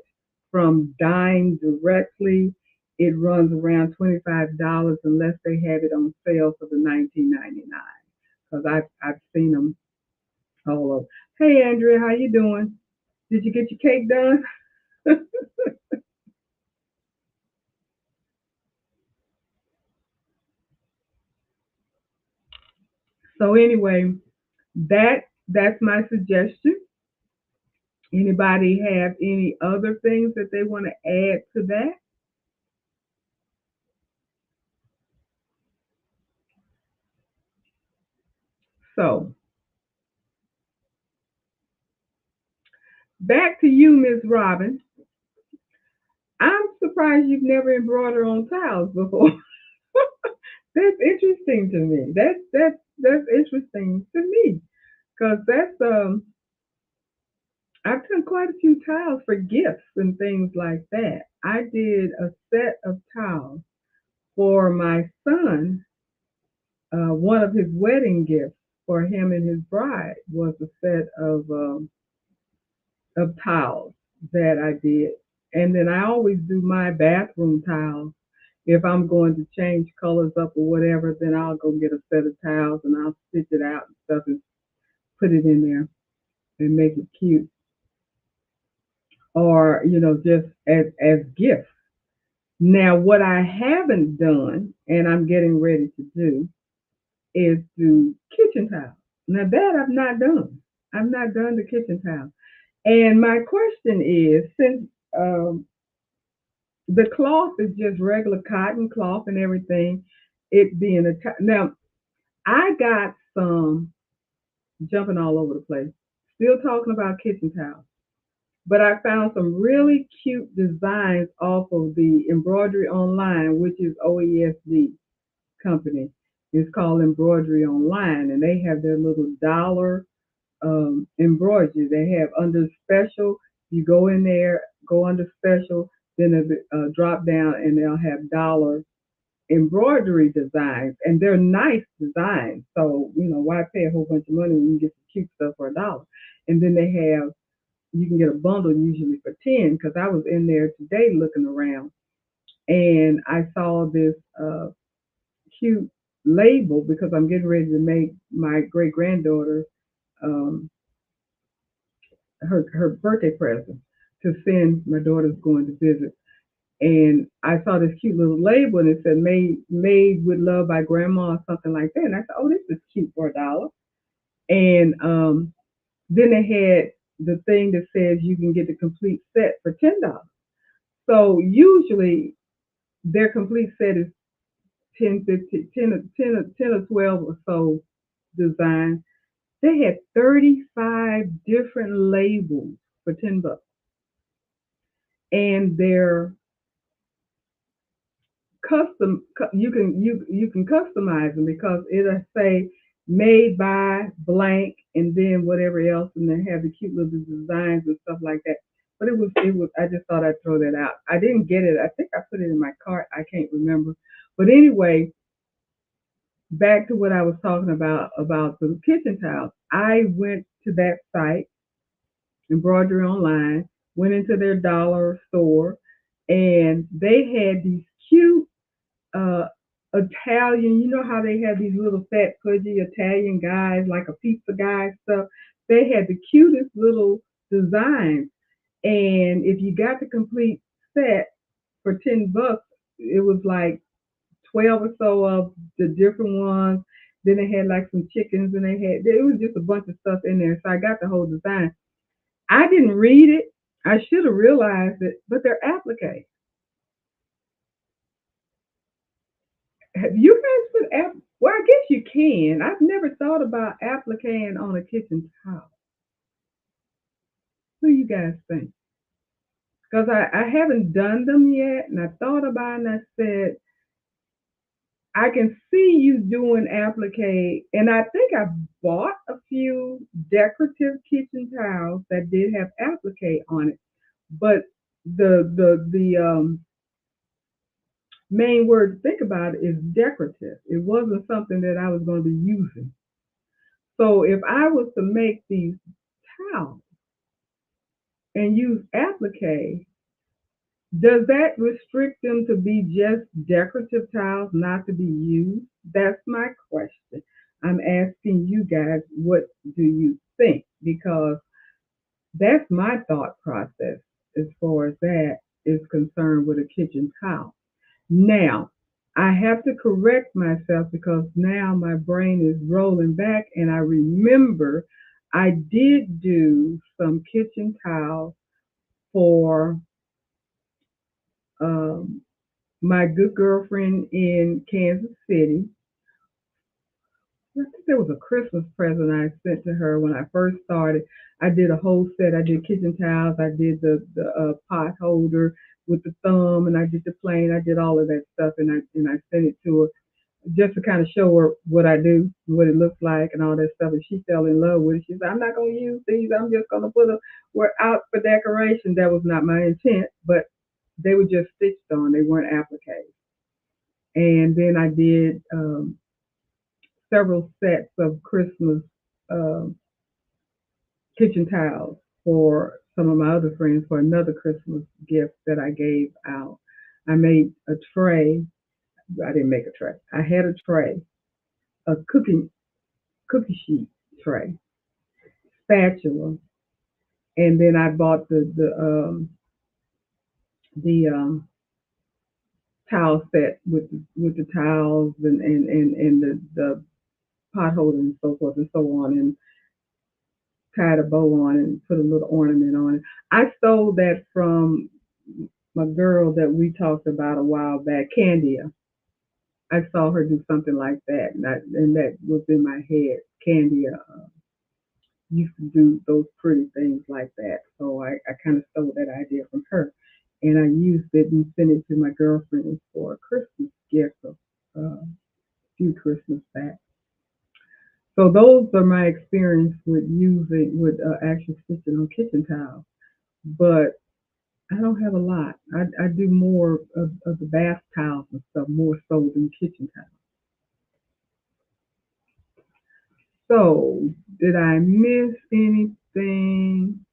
from Dime directly, it runs around $25 unless they have it on sale for the 19.99. Because I've seen them all over. Hey Andrea, how you doing? Did you get your cake done? So anyway, that's my suggestion. Anybody have any other things that they want to add to that? So back to you, Miss Robin. I'm surprised you've never embroidered on tiles before. That's interesting to me. That's interesting to me because that's I've done quite a few tiles for gifts and things like that. I did a set of tiles for my son. One of his wedding gifts for him and his bride was a set of tiles that I did, and then I always do my bathroom tiles. If I'm going to change colors up or whatever, then I'll go get a set of towels and I'll stitch it out and stuff and put it in there and make it cute. Or, just as gifts. Now what I haven't done and I'm getting ready to do is do kitchen towels. Now that I've not done. I've not done the kitchen towel. And my question is, since the cloth is just regular cotton cloth and everything, it being now I got some jumping all over the place. Still talking about kitchen towels. But I found some really cute designs off of the Embroidery Online, which is OESD company. It's called Embroidery Online, and they have their little dollar embroidery. They have under special. You go in there, go under special, then a drop down, and they'll have dollar embroidery designs, and they're nice designs. So why pay a whole bunch of money when you get some cute stuff for $1? And then they have you can get a bundle usually for 10 because I was in there today looking around and I saw this cute label because I'm getting ready to make my great granddaughter um, her birthday present to send my daughter's going to visit. And I saw this cute little label and it said made with love by grandma or something like that. And I said, oh, this is cute for $1. And then they had the thing that says you can get the complete set for $10. So usually their complete set is 10, 15, 10, 10, 10 or 12 or so designs. They had 35 different labels for $10. And they're custom, you can customize them because it'll say made by blank and then whatever else and then have the cute little designs and stuff like that. But it was I just thought I'd throw that out. I didn't get it. I think I put it in my cart. I can't remember. But anyway, back to what I was talking about the kitchen towels. I went to that site, Embroidery Online, went into their dollar store, and they had these cute uh, Italian. You know how they have these little fat, pudgy Italian guys, like a pizza guy stuff. They had the cutest little designs, and if you got the complete set for $10, it was like 12 or so of the different ones. Then they had like some chickens, and it was just a bunch of stuff in there. So I got the whole design. I didn't read it. I should have realized it, but they're applique. Have you guys put Well, I guess you can. I've never thought about appliquing on a kitchen towel. What do you guys think? Because I haven't done them yet, and I thought about it, and I said, I can see you doing applique, and I think I bought a few decorative kitchen towels that did have applique on it, but the main word to think about is decorative. It wasn't something that I was going to be using. So if I was to make these towels and use applique, does that restrict them to be just decorative tiles, not to be used? That's my question. I'm asking you guys, what do you think? Because that's my thought process as far as that is concerned with a kitchen towel. Now, I have to correct myself because now my brain is rolling back and I remember I did do some kitchen tiles for um, my good girlfriend in Kansas City. I think there was a Christmas present I sent to her when I first started. I did a whole set. I did kitchen towels. I did the pot holder with the thumb, and I did the plane. I did all of that stuff, and I sent it to her just to kind of show her what I do, what it looks like, and all that stuff. And she fell in love with it. She said, "I'm not going to use these. I'm just going to put them out for decoration." That was not my intent, but they were just stitched on. They weren't appliques. And then I did several sets of Christmas um, kitchen towels for some of my other friends for another Christmas gift that I gave out. I made a tray. I didn't make a tray. I had a tray, a cookie sheet tray, spatula, and then I bought the towel set with the towels and the pot holder and so forth and so on, and tied a bow on it and put a little ornament on it. I stole that from my girl that we talked about a while back, Candia. I saw her do something like that, and that was in my head. Candia used to do those pretty things like that, so I kind of stole that idea from her, and I used it and sent it to my girlfriend for a Christmas gift a few Christmas back. So those are my experience with using with actually stitching on kitchen tiles. But I don't have a lot. I do more of the bath towels and stuff more so than kitchen towels. So did I miss anything?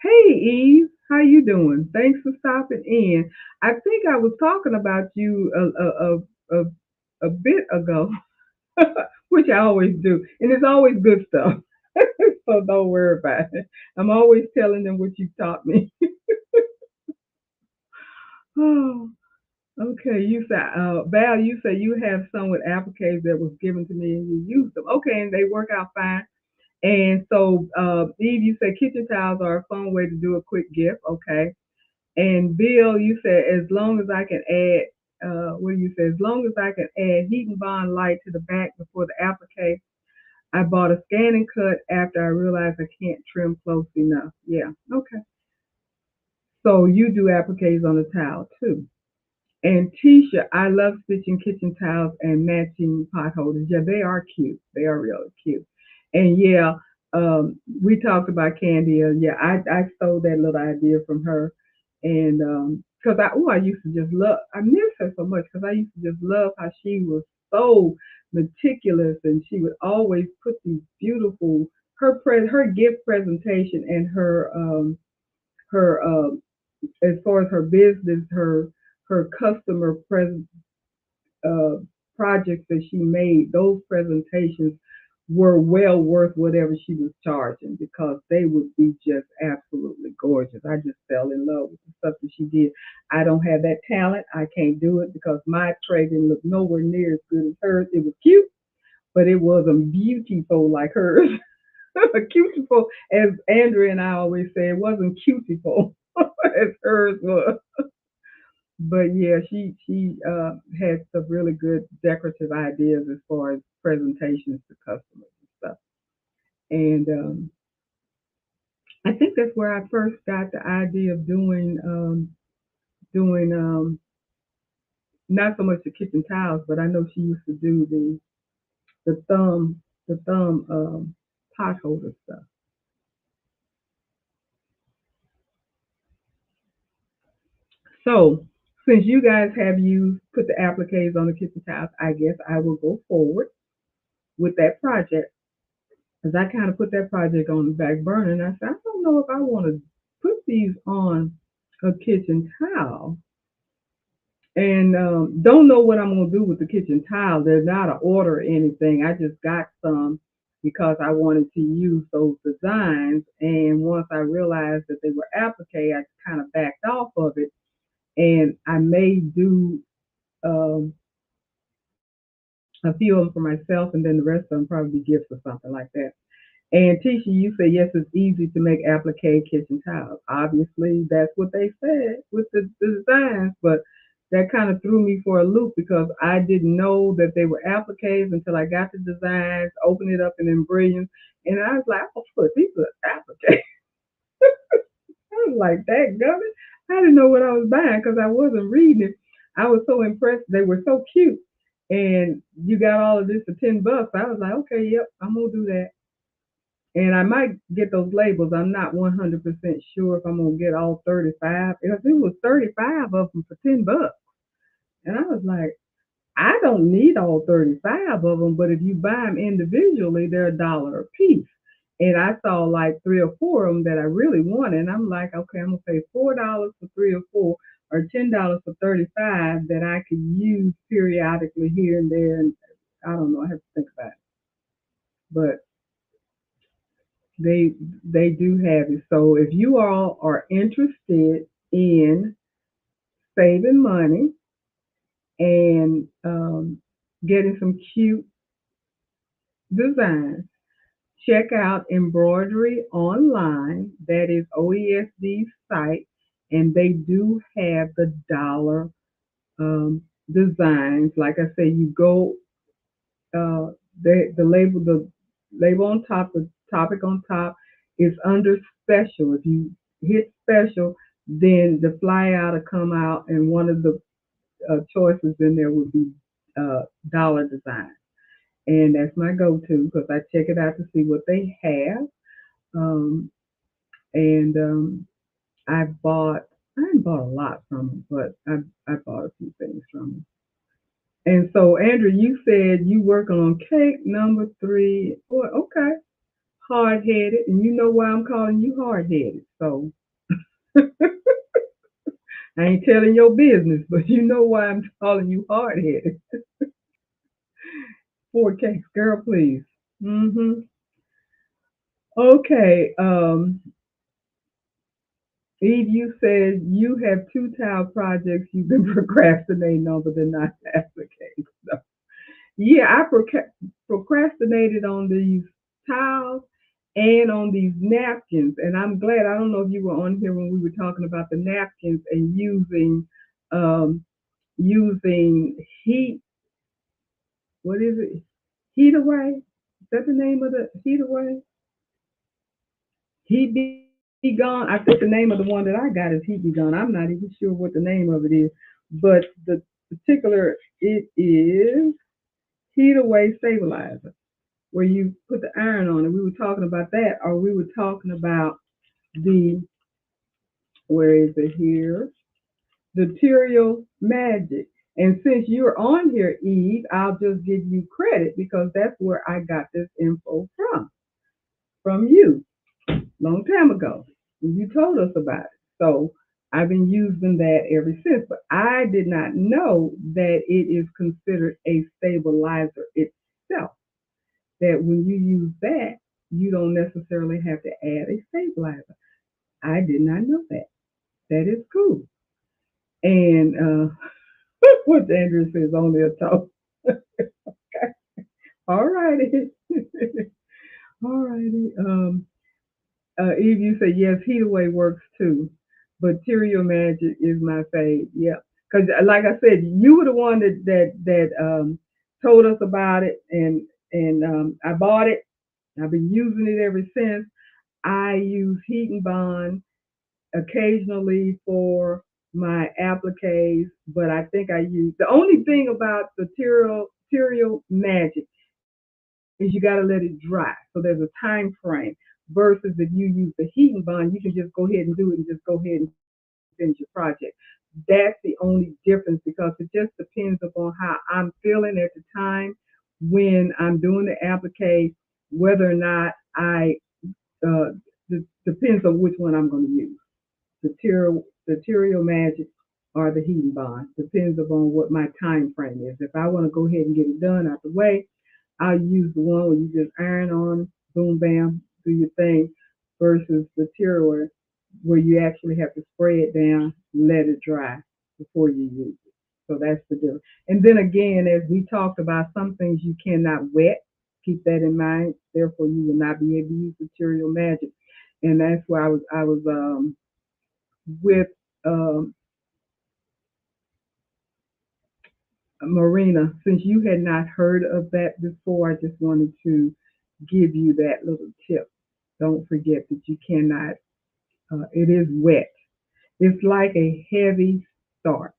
Hey Eve, how you doing? Thanks for stopping in. I think I was talking about you a bit ago, which I always do, and it's always good stuff. So don't worry about it. I'm always telling them what you taught me. Oh, okay, you said, Val, you said you have some with appliques that was given to me and you used them. Okay, and they work out fine. And so, Eve, you said kitchen towels are a fun way to do a quick gift. Okay. And Bill, you said as long as I can add, what do you say? As long as I can add heat and bond light to the back before the applique. I bought a scan and cut after I realized I can't trim close enough. Yeah. Okay. So you do appliques on the towel too. And Tisha, I love stitching kitchen towels and matching pot holders. Yeah, they are cute. They are really cute. And yeah, we talked about Candia. Yeah, I stole that little idea from her. And because I used to just love, I miss her so much because I used to just love how she was so meticulous and she would always put these beautiful, her gift presentation and her as far as her business, her customer uh, projects that she made, those presentations were well worth whatever she was charging because they would be just absolutely gorgeous. I just fell in love with the stuff that she did. I don't have that talent. I can't do it because my tray didn't look nowhere near as good as hers. It was cute, but it wasn't beautiful like hers. Cutieful, as Andrea and I always say, it wasn't cutieful as hers was. But yeah, she had some really good decorative ideas as far as presentations to customers and stuff. And I think that's where I first got the idea of doing not so much the kitchen tiles, but I know she used to do the thumb pot holder stuff. So since you guys have used put the appliques on the kitchen tiles, I guess I will go forward with that project because I kind of put that project on the back burner, and I said I don't know if I want to put these on a kitchen tile, and don't know what I'm gonna do with the kitchen tile. They're not an order or anything. I just got some because I wanted to use those designs, and once I realized that they were applique, I kind of backed off of it, and I may do um, a few of them for myself, and then the rest of them probably gifts or something like that. And Tisha, you say yes, it's easy to make applique kitchen tiles. Obviously, that's what they said with the designs, but that kind of threw me for a loop because I didn't know that they were appliques until I got the designs, opened it up in Embrillion, and I was like, oh, put these are appliques. I was like, that gummit. I didn't know what I was buying because I wasn't reading it. I was so impressed. They were so cute. And you got all of this for $10. I was like, okay, yep, I'm gonna do that. And I might get those labels. I'm not 100% sure if I'm gonna get all 35 because it was 35 of them for $10. And I was like, I don't need all 35 of them, but if you buy them individually, they're a dollar a piece. And I saw like three or four of them that I really wanted. And I'm like, okay, I'm gonna pay $4 for three or four, or $10 for 35 that I could use periodically here and there. And I don't know, I have to think about it. But they they do have it. So if you all are interested in saving money and getting some cute designs, check out Embroidery Online. That is OESD's site, and they do have the dollar designs. Like I say, you go uh, the label on top, the topic on top is under special. If you hit special, then the flyout will come out, and one of the choices in there would be dollar design, and that's my go-to because I check it out to see what they have. Um, and I haven't bought a lot from them, but I bought a few things from them. And so, Andrew, you said you working on cake number three. Boy, okay, hard headed, and you know why I'm calling you hard headed. So I ain't telling your business, but you know why I'm calling you hard headed. Four cakes, girl, please. Mm-hmm. Okay. Eve, you said you have two tile projects you've been procrastinating on, but they're not applications. So, yeah, I procrastinated on these tiles and on these napkins, and I'm glad. I don't know if you were on here when we were talking about the napkins and um, using heat. What is it? Heat away. Is that the name of the heat away? Heat be gone. I think the name of the one that I got is Heat be gone. I'm not even sure what the name of it is, but the particular it is heat away stabilizer where you put the iron on it. We were talking about that, or we were talking about the where is it here? The Material Magic. And since you're on here, Eve, I'll just give you credit because that's where I got this info from you, long time ago. You told us about it. So I've been using that ever since, but I did not know that it is considered a stabilizer itself. That when you use that, you don't necessarily have to add a stabilizer. I did not know that. That is cool. And what Andrew says, only a toe. All righty. All righty. Eve, you say yes, Heat Away works too, but Terrio Magic is my fave. Yeah, because like I said, you were the one that told us about it, and I bought it. I've been using it ever since. I use Heat and Bond occasionally for my appliques, but I think I use the only thing about the Terrio Magic is you got to let it dry. So there's a time frame versus if you use the heat and bond, you can just go ahead and do it and just go ahead and finish your project. That's the only difference because it just depends upon how I'm feeling at the time when I'm doing the applique, whether or not uh, depends on which one I'm going to use. The Terrio Magic or the heat and bond. Depends upon what my time frame is. If I want to go ahead and get it done out the way, I'll use the one where you just iron on, boom, bam, do your thing, versus the Terroir where you actually have to spray it down, let it dry before you use it. So that's the difference. And then again, as we talked about, some things you cannot wet. Keep that in mind. Therefore, you will not be able to use the Terrio Magic. And that's why I was with um, Marina. Since you had not heard of that before, I just wanted to give you that little tip. Don't forget that you cannot, it is wet. It's like a heavy starch,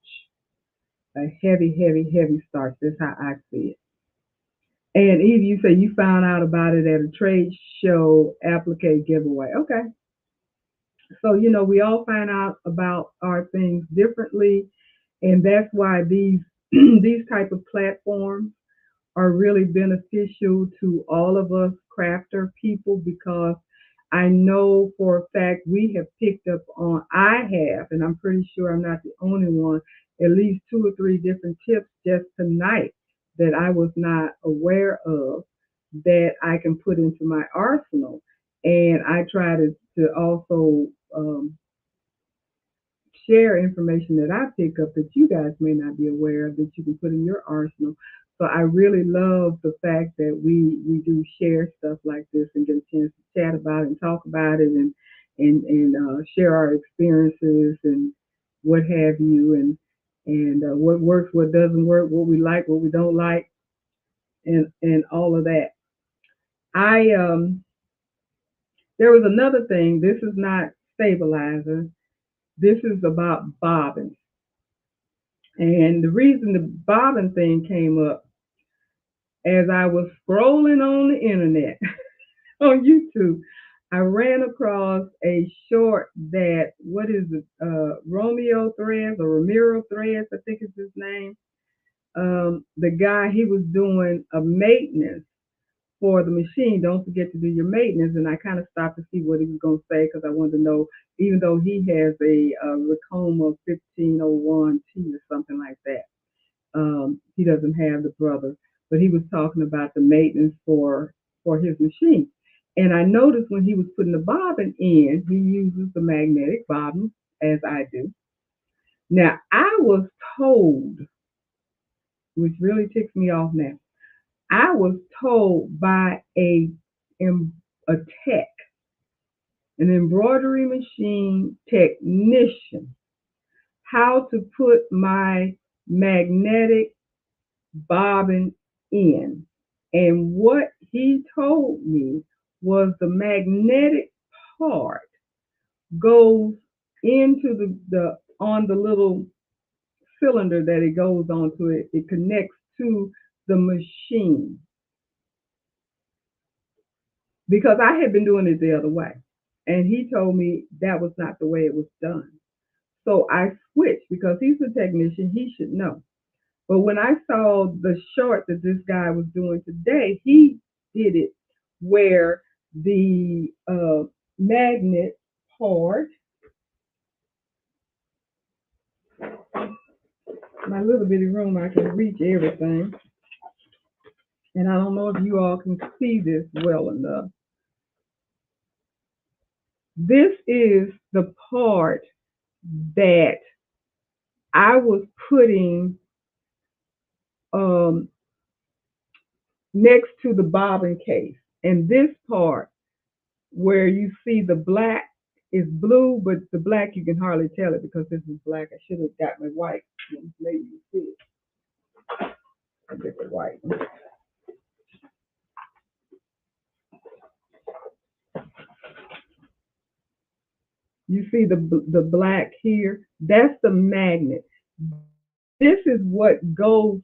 a heavy, heavy, heavy starch. That's how I see it. And Eve, you say you found out about it at a trade show applique giveaway. Okay. So, we all find out about our things differently. And that's why these, these type of platforms are really beneficial to all of us crafter people because I know for a fact we have picked up on, I have, and I'm pretty sure I'm not the only one, at least two or three different tips just tonight that I was not aware of that I can put into my arsenal. And I try to also share information that I pick up that you guys may not be aware of that you can put in your arsenal. So I really love the fact that we do share stuff like this and get a chance to chat about it and talk about it and share our experiences and what have you and what works, what doesn't work, what we like, what we don't like, and all of that. I There was another thing. This is not stabilizer. This is about bobbins. And the reason the bobbin thing came up as I was scrolling on the internet on YouTube, I ran across a short that what is it? Romeo Threads or Ramiro Threads, I think is his name. The guy he was doing a maintenance for the machine. Don't forget to do your maintenance. And I kind of stopped to see what he was going to say because I wanted to know, even though he has a Ricoma 1501T or something like that. He doesn't have the brother, but he was talking about the maintenance for his machine. And I noticed when he was putting the bobbin in, he uses the magnetic bobbin as I do. Now I was told, which really ticks me off now, I was told by a tech, an embroidery machine technician, how to put my magnetic bobbing in. And what he told me was the magnetic part goes into the on the little cylinder that it goes onto it connects to the machine because I had been doing it the other way. And he told me that was not the way it was done. So I switched because he's a technician, he should know. But when I saw the short that this guy was doing today, he did it where the magnet part my little bitty room, I can reach everything. And I don't know if you all can see this well enough. This is the part that I was putting um, next to the bobbin case. And this part where you see the black is blue, but the black you can hardly tell it because this is black. I should have got my white. Maybe you see it. I get the white. You see the black here? That's the magnet. This is what goes.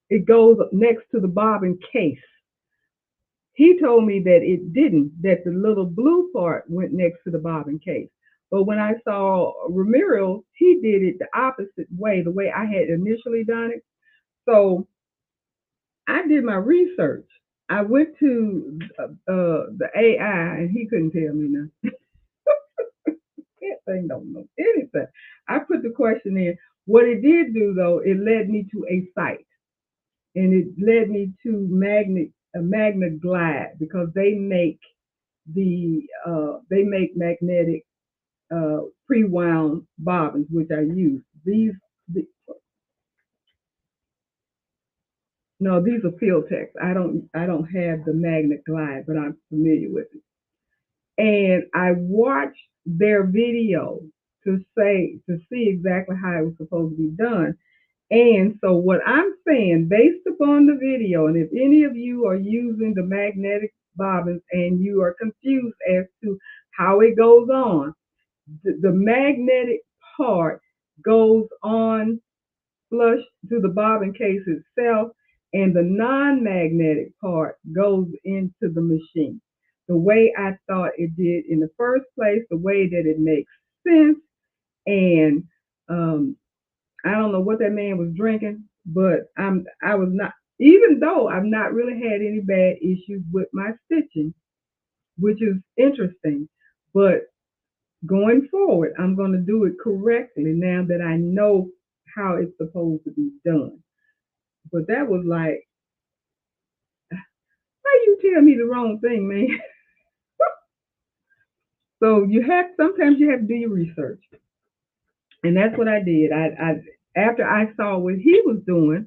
It goes next to the bobbin case. He told me that it didn't. That the little blue part went next to the bobbin case. But when I saw Ramiro, he did it the opposite way, the way I had initially done it. So I did my research. I went to the AI, and he couldn't tell me nothing. That thing don't know anything. I put the question in. What it did do though, it led me to a site, and it led me to Magna Glide because they make magnetic pre-wound bobbins, which I use. The, no, these are Filtex. I don't have the Magna Glide, but I'm familiar with it. And I watched their video to see exactly how it was supposed to be done. And so what I'm saying, based upon the video, and if any of you are using the magnetic bobbins and you are confused as to how it goes on, the magnetic part goes on flush to the bobbin case itself, and the non-magnetic part goes into the machine. The way I thought it did in the first place, the way that it makes sense, and um, I don't know what that man was drinking, but I was not. Even though I've not really had any bad issues with my stitching, which is interesting, but going forward, I'm going to do it correctly now that I know how it's supposed to be done. But that was like, why you tell me the wrong thing, man? So sometimes you have to do your research, and that's what I did. I after I saw what he was doing,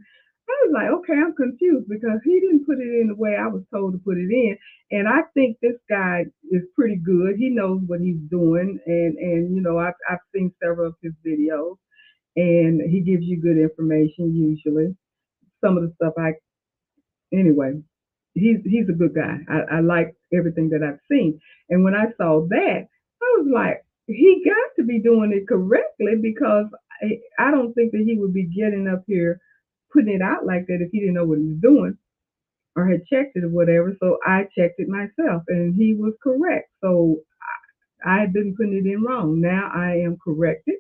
I was like, okay, I'm confused because he didn't put it in the way I was told to put it in, and I think this guy is pretty good. He knows what he's doing, and I've seen several of his videos, and he gives you good information usually. Some of the stuff I anyway, he's a good guy. I like everything that I've seen. And when I saw that, I was like, he got to be doing it correctly because I don't think that he would be getting up here putting it out like that if he didn't know what he was doing or had checked it or whatever. So I checked it myself and he was correct. So I had been putting it in wrong. Now I am corrected.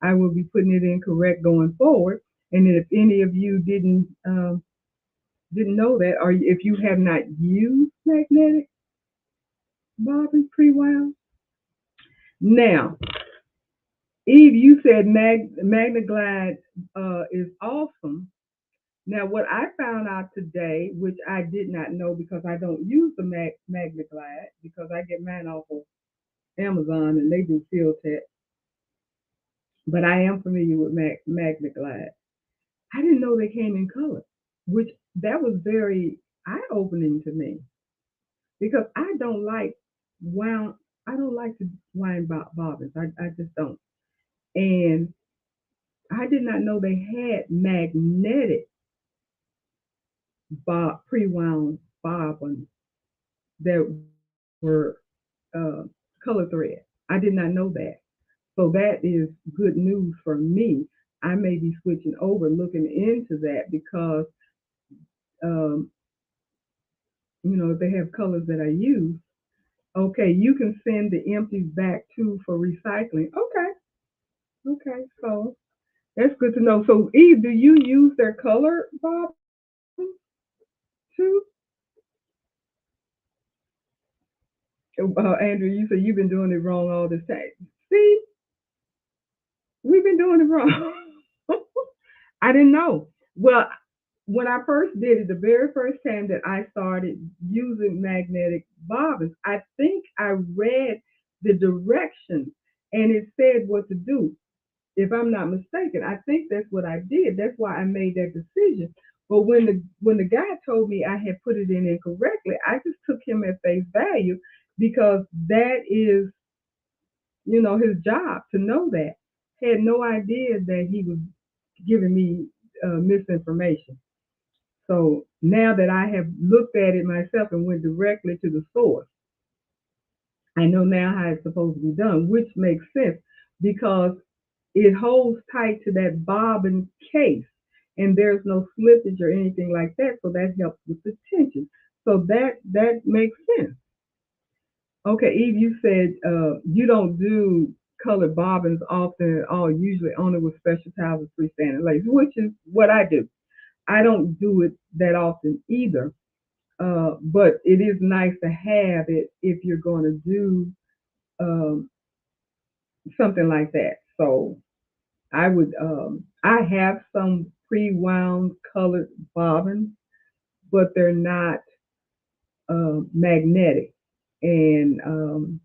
I will be putting it in correct going forward. And if any of you didn't know that, or if you have not used magnetic bobbins pre-wound. Now, Eve, you said Magna Glide is awesome. Now, what I found out today, which I did not know because I don't use the Magna Glide because I get mine off of Amazon and they do field tech, but I am familiar with Magna Glide. I didn't know they came in color, which that was very eye-opening to me because wound. I don't like to wind bobbins. I just don't. And I did not know they had magnetic pre-wound bobbins that were uh, color thread. I did not know that. So that is good news for me. I may be switching over, looking into that because um, if they have colors that I use. Okay, you can send the empties back too for recycling. Okay, so that's good to know. So, Eve, do you use their color bob too? Andrew, you said you've been doing it wrong all this time. See, We've been doing it wrong. I didn't know. Well, when I first did it, the very first time that I started using magnetic bobbins, I think I read the directions and it said what to do. If I'm not mistaken, I think that's what I did. That's why I made that decision. But when the guy told me I had put it in incorrectly, I just took him at face value because that is, his job to know that. Had no idea that he was giving me misinformation. So now that I have looked at it myself and went directly to the source, I know now how it's supposed to be done, which makes sense because it holds tight to that bobbin case and there's no slippage or anything like that. So that helps with the tension. So that makes sense. Okay, Eve, you said you don't do colored bobbins often at all, usually only with special towels and freestanding lace, which is what I do. I don't do it that often either. But it is nice to have it if you're going to do um, something like that. So I have some pre-wound colored bobbins, but they're not magnetic. And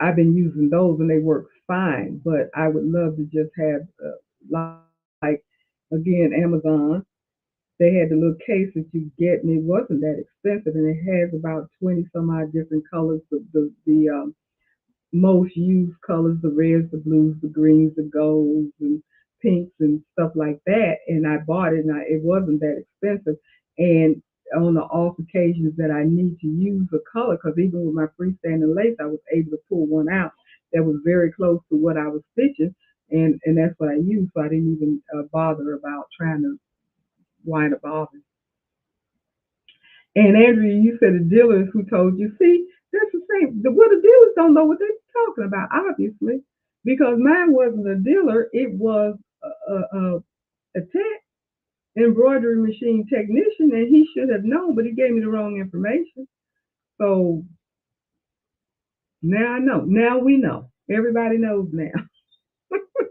I've been using those and they work fine. But I would love to just have, like, again, Amazon. They had the little case that you get, and it wasn't that expensive, and it has about 20 some odd different colors. The most used colors, the reds, the blues, the greens, the golds, and pinks and stuff like that. And I bought it, and it wasn't that expensive. And on the off occasions that I need to use a color, because even with my freestanding lace, I was able to pull one out that was very close to what I was stitching, and that's what I used. So I didn't even bother about trying to wind up all. And Andrea, you said the dealers who told you, see, that's the same. Well, the dealers don't know what they're talking about, obviously, because mine wasn't a dealer. It was a tech embroidery machine technician, and he should have known, but he gave me the wrong information. So now I know. Now we know. Everybody knows now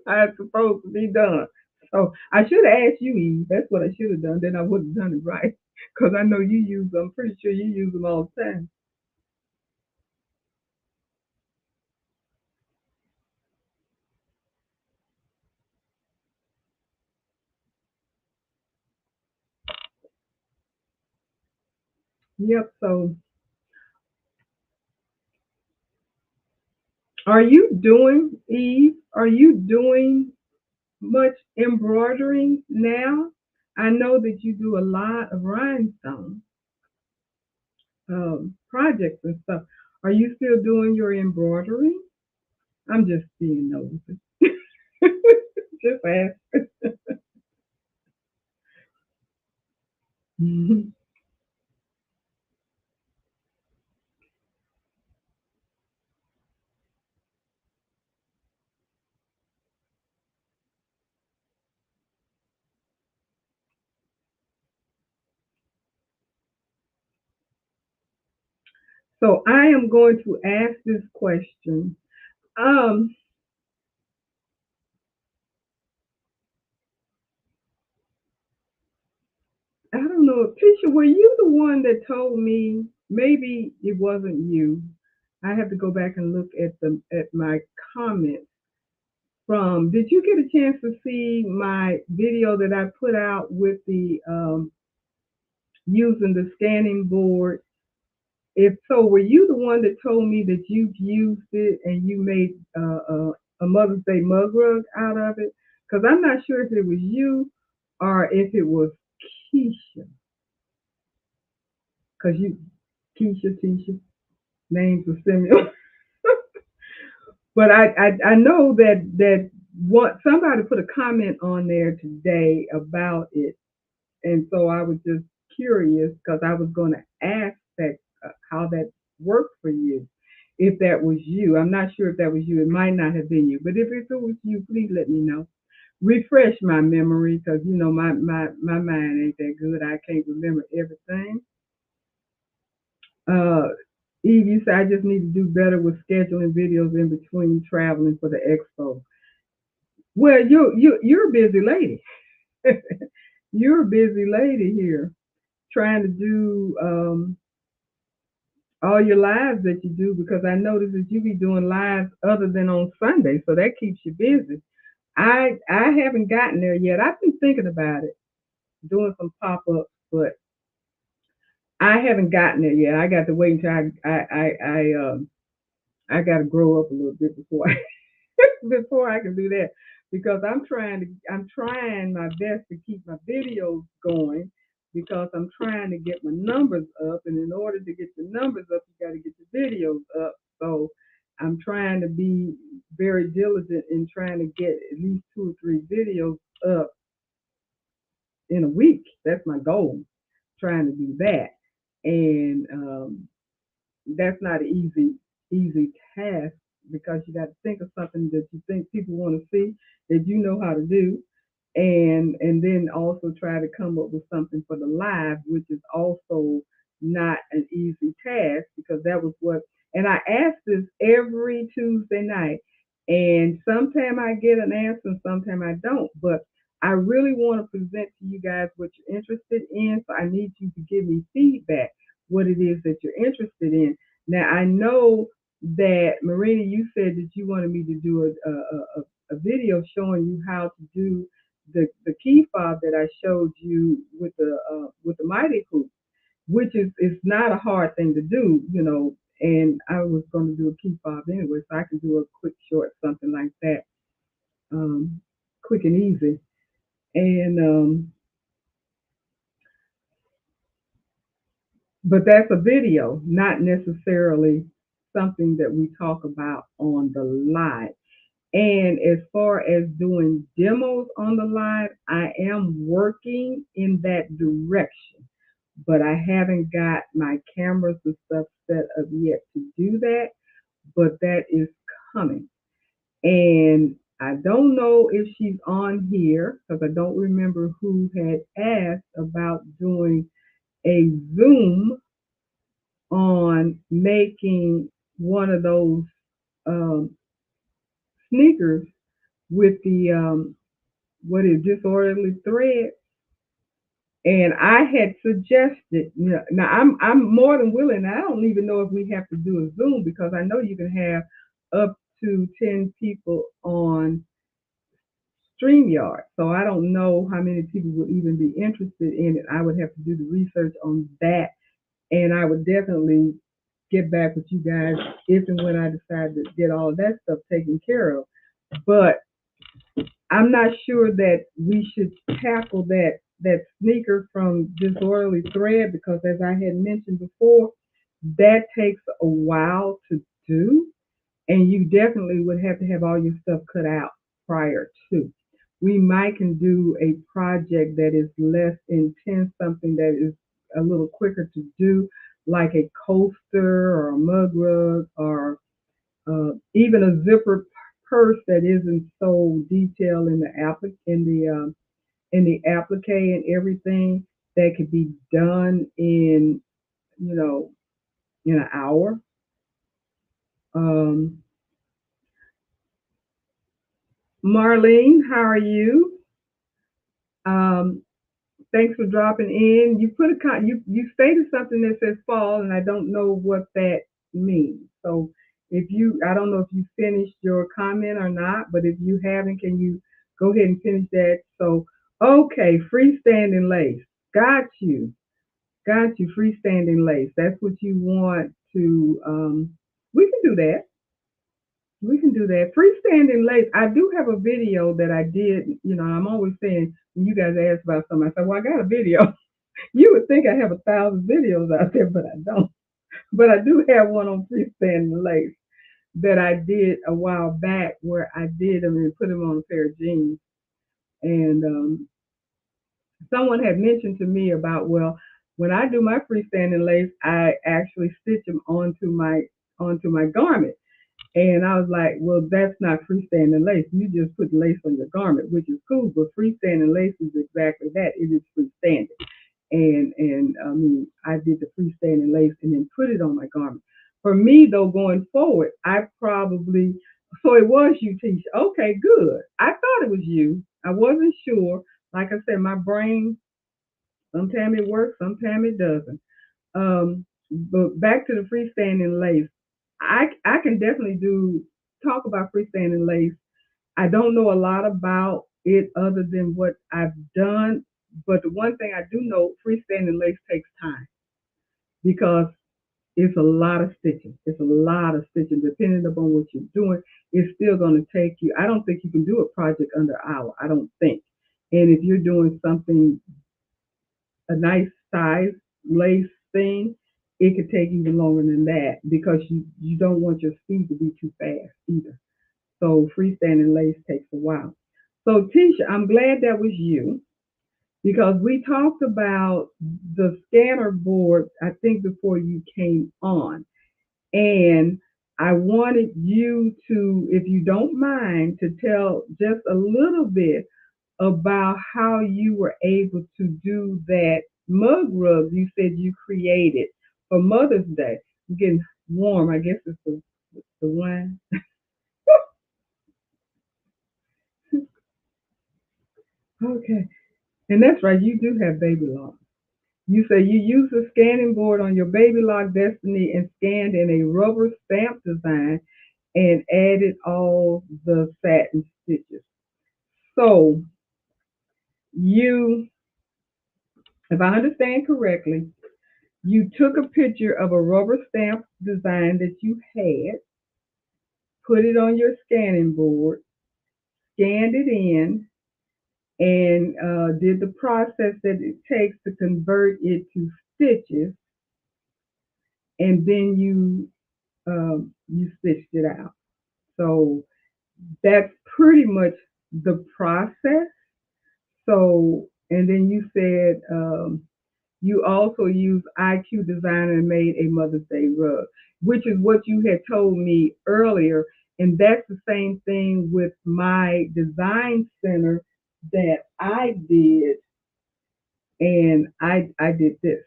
how it's supposed to be done. So I should have asked you, Eve. That's what I should have done. Then I would have done it right. Because I know you use them. I'm pretty sure you use them all the time. Yep. So are you doing, Eve? Are you doing much embroidering now? I know that you do a lot of rhinestone projects and stuff. Are you still doing your embroidery? I'm just being nosy. Just ask. So I am going to ask this question. Um, I don't know, Tisha, were you the one that told me? Maybe it wasn't you. I have to go back and look at my comments from. Did you get a chance to see my video that I put out with the using the scanning board? If so, were you the one that told me that you've used it and you made a Mother's Day mug rug out of it? Because I'm not sure if it was you or if it was Keisha. Because you, Keisha, Tisha, names are similar. But I know that what somebody put a comment on there today about it, and so I was just curious because I was going to ask that how that worked for you. If that was you, I'm not sure if that was you. It might not have been you, but if it was you, please let me know. Refresh my memory because my mind ain't that good. I can't remember everything. Uh, Eve, you said I just need to do better with scheduling videos in between traveling for the expo. Well, you're a busy lady. You're a busy lady here, trying to do all your lives that you do, because I noticed that you be doing lives other than on Sunday, so that keeps you busy. I haven't gotten there yet. I've been thinking about it, doing some pop ups, but I haven't gotten there yet. I got to wait until I got to grow up a little bit before before I can do that, because I'm trying my best to keep my videos going, because I'm trying to get my numbers up, and in order to get the numbers up you got to get the videos up. So I'm trying to be very diligent in trying to get at least 2 or 3 videos up in a week. That's my goal, trying to do that. And that's not an easy task, because you got to think of something that you think people want to see, that you know how to do, and then also try to come up with something for the live, which is also not an easy task, because that was what. And I ask this every Tuesday night, and sometimes I get an answer, and sometimes I don't. But I really want to present to you guys what you're interested in, so I need you to give me feedback what it is that you're interested in. Now I know that Marina, you said that you wanted me to do a video showing you how to do the key fob that I showed you with the mighty hoop, which is not a hard thing to do, you know. And I was going to do a key fob anyway, so I can do a quick short something like that, um, quick and easy. And but that's a video, not necessarily something that we talk about on the live. And as far as doing demos on the live, I am working in that direction, but I haven't got my cameras and stuff set up yet to do that, but that is coming. And I don't know if she's on here, because I don't remember who had asked about doing a Zoom on making one of those um, sneakers with the what is disorderly thread. And I had suggested, you know, now I'm more than willing. I don't even know if we have to do a Zoom, because I know you can have up to 10 people on StreamYard. So I don't know how many people would even be interested in it. I would have to do the research on that, and I would definitely get back with you guys if and when I decide to get all of that stuff taken care of. But I'm not sure that we should tackle that sneaker from Disorderly Thread, because, as I had mentioned before, that takes a while to do, and you definitely would have to have all your stuff cut out prior to. We might can do a project that is less intense, something that is a little quicker to do, like a coaster or a mug rug, or even a zipper purse that isn't so detailed in the in the applique and everything, that could be done in, you know, in an hour. Um, Marlene, how are you? Um, Thanks for dropping in. You put you stated something that says fall, and I don't know what that means. So if you, I don't know if you finished your comment or not, but if you haven't, can you go ahead and finish that? So okay, freestanding lace. Got you. Got you. Freestanding lace. That's what you want to. We can do that. We can do that. Freestanding lace. I do have a video that I did. You know, I'm always saying, when you guys ask about something, I say, well, I got a video. You would think I have 1,000 videos out there, but I don't. But I do have one on freestanding lace that I did a while back, where I did them and put them on a pair of jeans. And someone had mentioned to me about, well, when I do my freestanding lace, I actually stitch them onto my garment. And I was like, well, that's not freestanding lace. You just put lace on your garment, which is cool. But freestanding lace is exactly that. It is freestanding. And I mean, I did the freestanding lace and then put it on my garment. For me, though, going forward, I probably, so it was you, Tisha. Okay, good. I thought it was you. I wasn't sure. Like I said, my brain, sometimes it works, sometimes it doesn't. But back to the freestanding lace. I can definitely talk about freestanding lace. I don't know a lot about it other than what I've done, but the one thing I do know, freestanding lace takes time because it's a lot of stitching. It's a lot of stitching. Depending upon what you're doing, it's still going to take you. I don't think you can do a project under an hour. I don't think. And if you're doing something, a nice size lace thing, it could take even longer than that because you don't want your speed to be too fast either. So freestanding lace takes a while. So Tisha, I'm glad that was you because we talked about the scanner board, I think, before you came on. And I wanted you to, if you don't mind, to tell just a little bit about how you were able to do that mug rug you said you created for Mother's Day. I'm getting warm. I guess it's the wine. Okay. And that's right. You do have Baby Lock. You say you used a scanning board on your Baby Lock Destiny and scanned in a rubber stamp design and added all the satin stitches. So you, if I understand correctly, you took a picture of a rubber stamp design that you had, put it on your scanning board, scanned it in, and did the process that it takes to convert it to stitches, and then you stitched it out. So that's pretty much the process. So, and then you said you also used IQ Designer and made a Mother's Day rug, which is what you had told me earlier. And that's the same thing with my design center that I did. And I did this.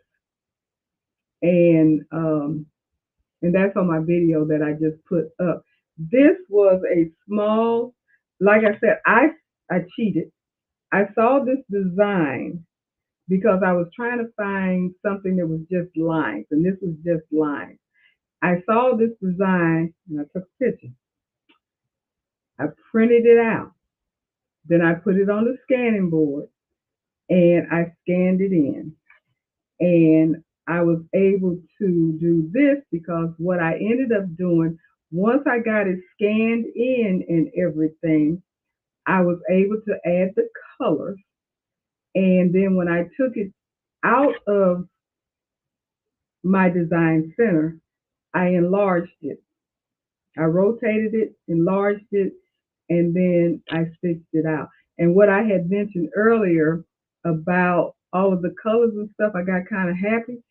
And and that's on my video that I just put up. This was a small, like I said, I cheated. I saw this design because I was trying to find something that was just lines, and this was just lines. I saw this design and I took a picture. I printed it out. Then I put it on the scanning board and I scanned it in. And I was able to do this because what I ended up doing, once I got it scanned in and everything, I was able to add the colors. And then when I took it out of my design center, I enlarged it. I rotated it, enlarged it, and then I stitched it out. And what I had mentioned earlier about all of the colors and stuff, I got kind of happy,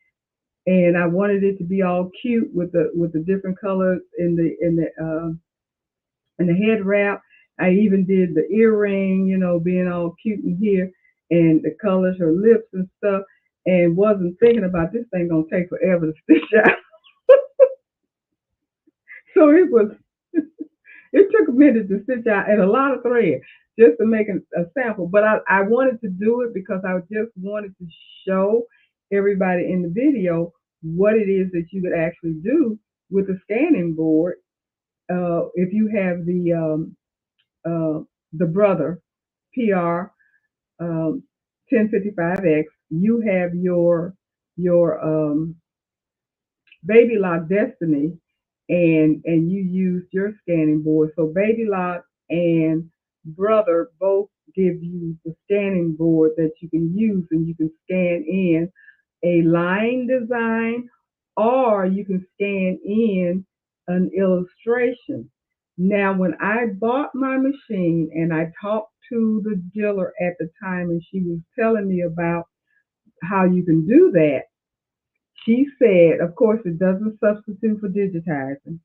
and I wanted it to be all cute with the different colors in the head wrap. I even did the earring, being all cute in here, and the colors, her lips and stuff, and wasn't thinking about this thing gonna take forever to stitch out. So it took a minute to stitch out and a lot of thread just to make a sample. But I wanted to do it because I just wanted to show everybody in the video what it is that you could actually do with a scanning board. If you have the Brother PR 1055X, you have your Baby Lock Destiny, and you used your scanning board. So Baby Lock and Brother both give you the scanning board that you can use, and you can scan in a line design, or you can scan in an illustration. Now, when I bought my machine and I talked to the dealer at the time, and she was telling me about how you can do that, she said, of course, it doesn't substitute for digitizing,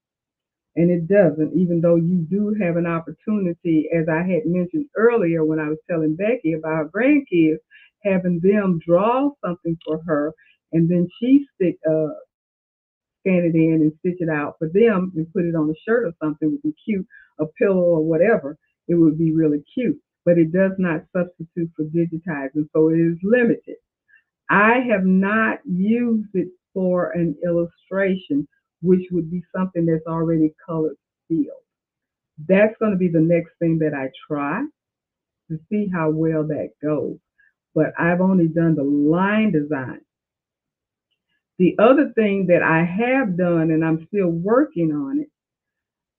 and it doesn't, even though you do have an opportunity, as I had mentioned earlier when I was telling Becky about her grandkids, having them draw something for her, and then she scan it in and stitch it out for them and put it on a shirt or something would be cute, a pillow or whatever. It would be really cute, but it does not substitute for digitizing, so it is limited. I have not used it for an illustration, which would be something that's already colored field. That's going to be the next thing that I try to see how well that goes. But I've only done the line design. The other thing that I have done, and I'm still working on it,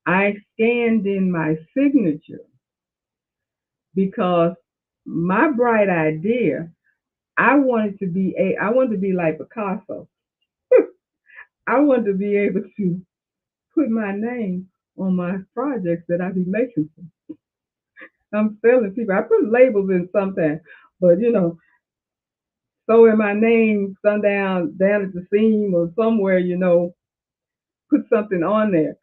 I scanned in my signature because my bright idea, I wanted to be like Picasso. I wanted to be able to put my name on my projects that I be making. I'm selling people. I put labels in sometimes, but so in my name, down at the seam or somewhere, put something on there.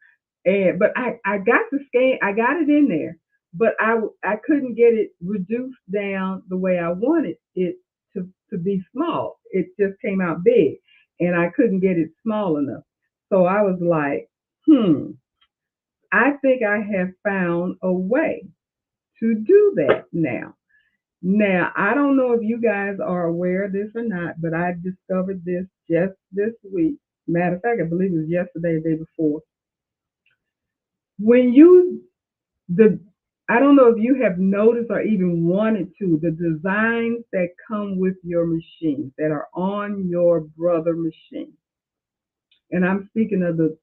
But I got the scan, I got it in there, but I couldn't get it reduced down the way I wanted it to be small. It just came out big, and I couldn't get it small enough. So I was like, I think I have found a way to do that now. Now, I don't know if you guys are aware of this or not, but I discovered this just this week. Matter of fact, I believe it was yesterday, the day before. When you the I don't know if you have noticed or even wanted to the designs that come with your machines that are on your brother machine. And I'm speaking of the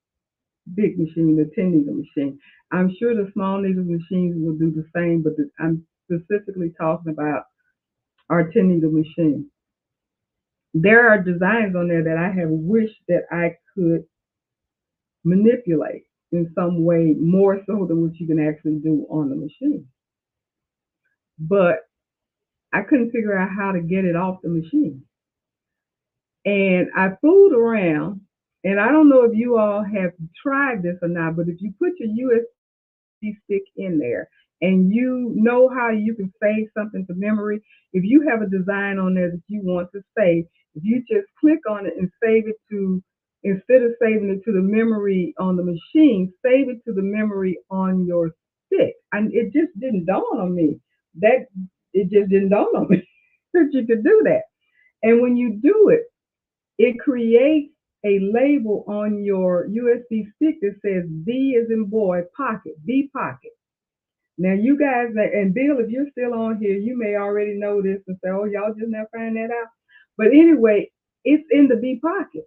big machine, the 10 needle machine. I'm sure the small needle machines will do the same, but I'm specifically talking about our 10 needle machine. There are designs on there that I have wished that I could manipulate in some way more so than what you can actually do on the machine. But I couldn't figure out how to get it off the machine. And I fooled around, and I don't know if you all have tried this or not, but if you put your USB stick in there and you know how you can save something to memory, if you have a design on there that you want to save, if you just click on it and save it to, instead of saving it to the memory on the machine, save it to the memory on your stick. And it just didn't dawn on me that it just didn't dawn on me that you could do that. And when you do it, it creates a label on your USB stick that says B as in boy pocket, B pocket. Now you guys, and Bill, if you're still on here, you may already know this and say, oh, y'all just now find that out. But anyway, it's in the B pocket.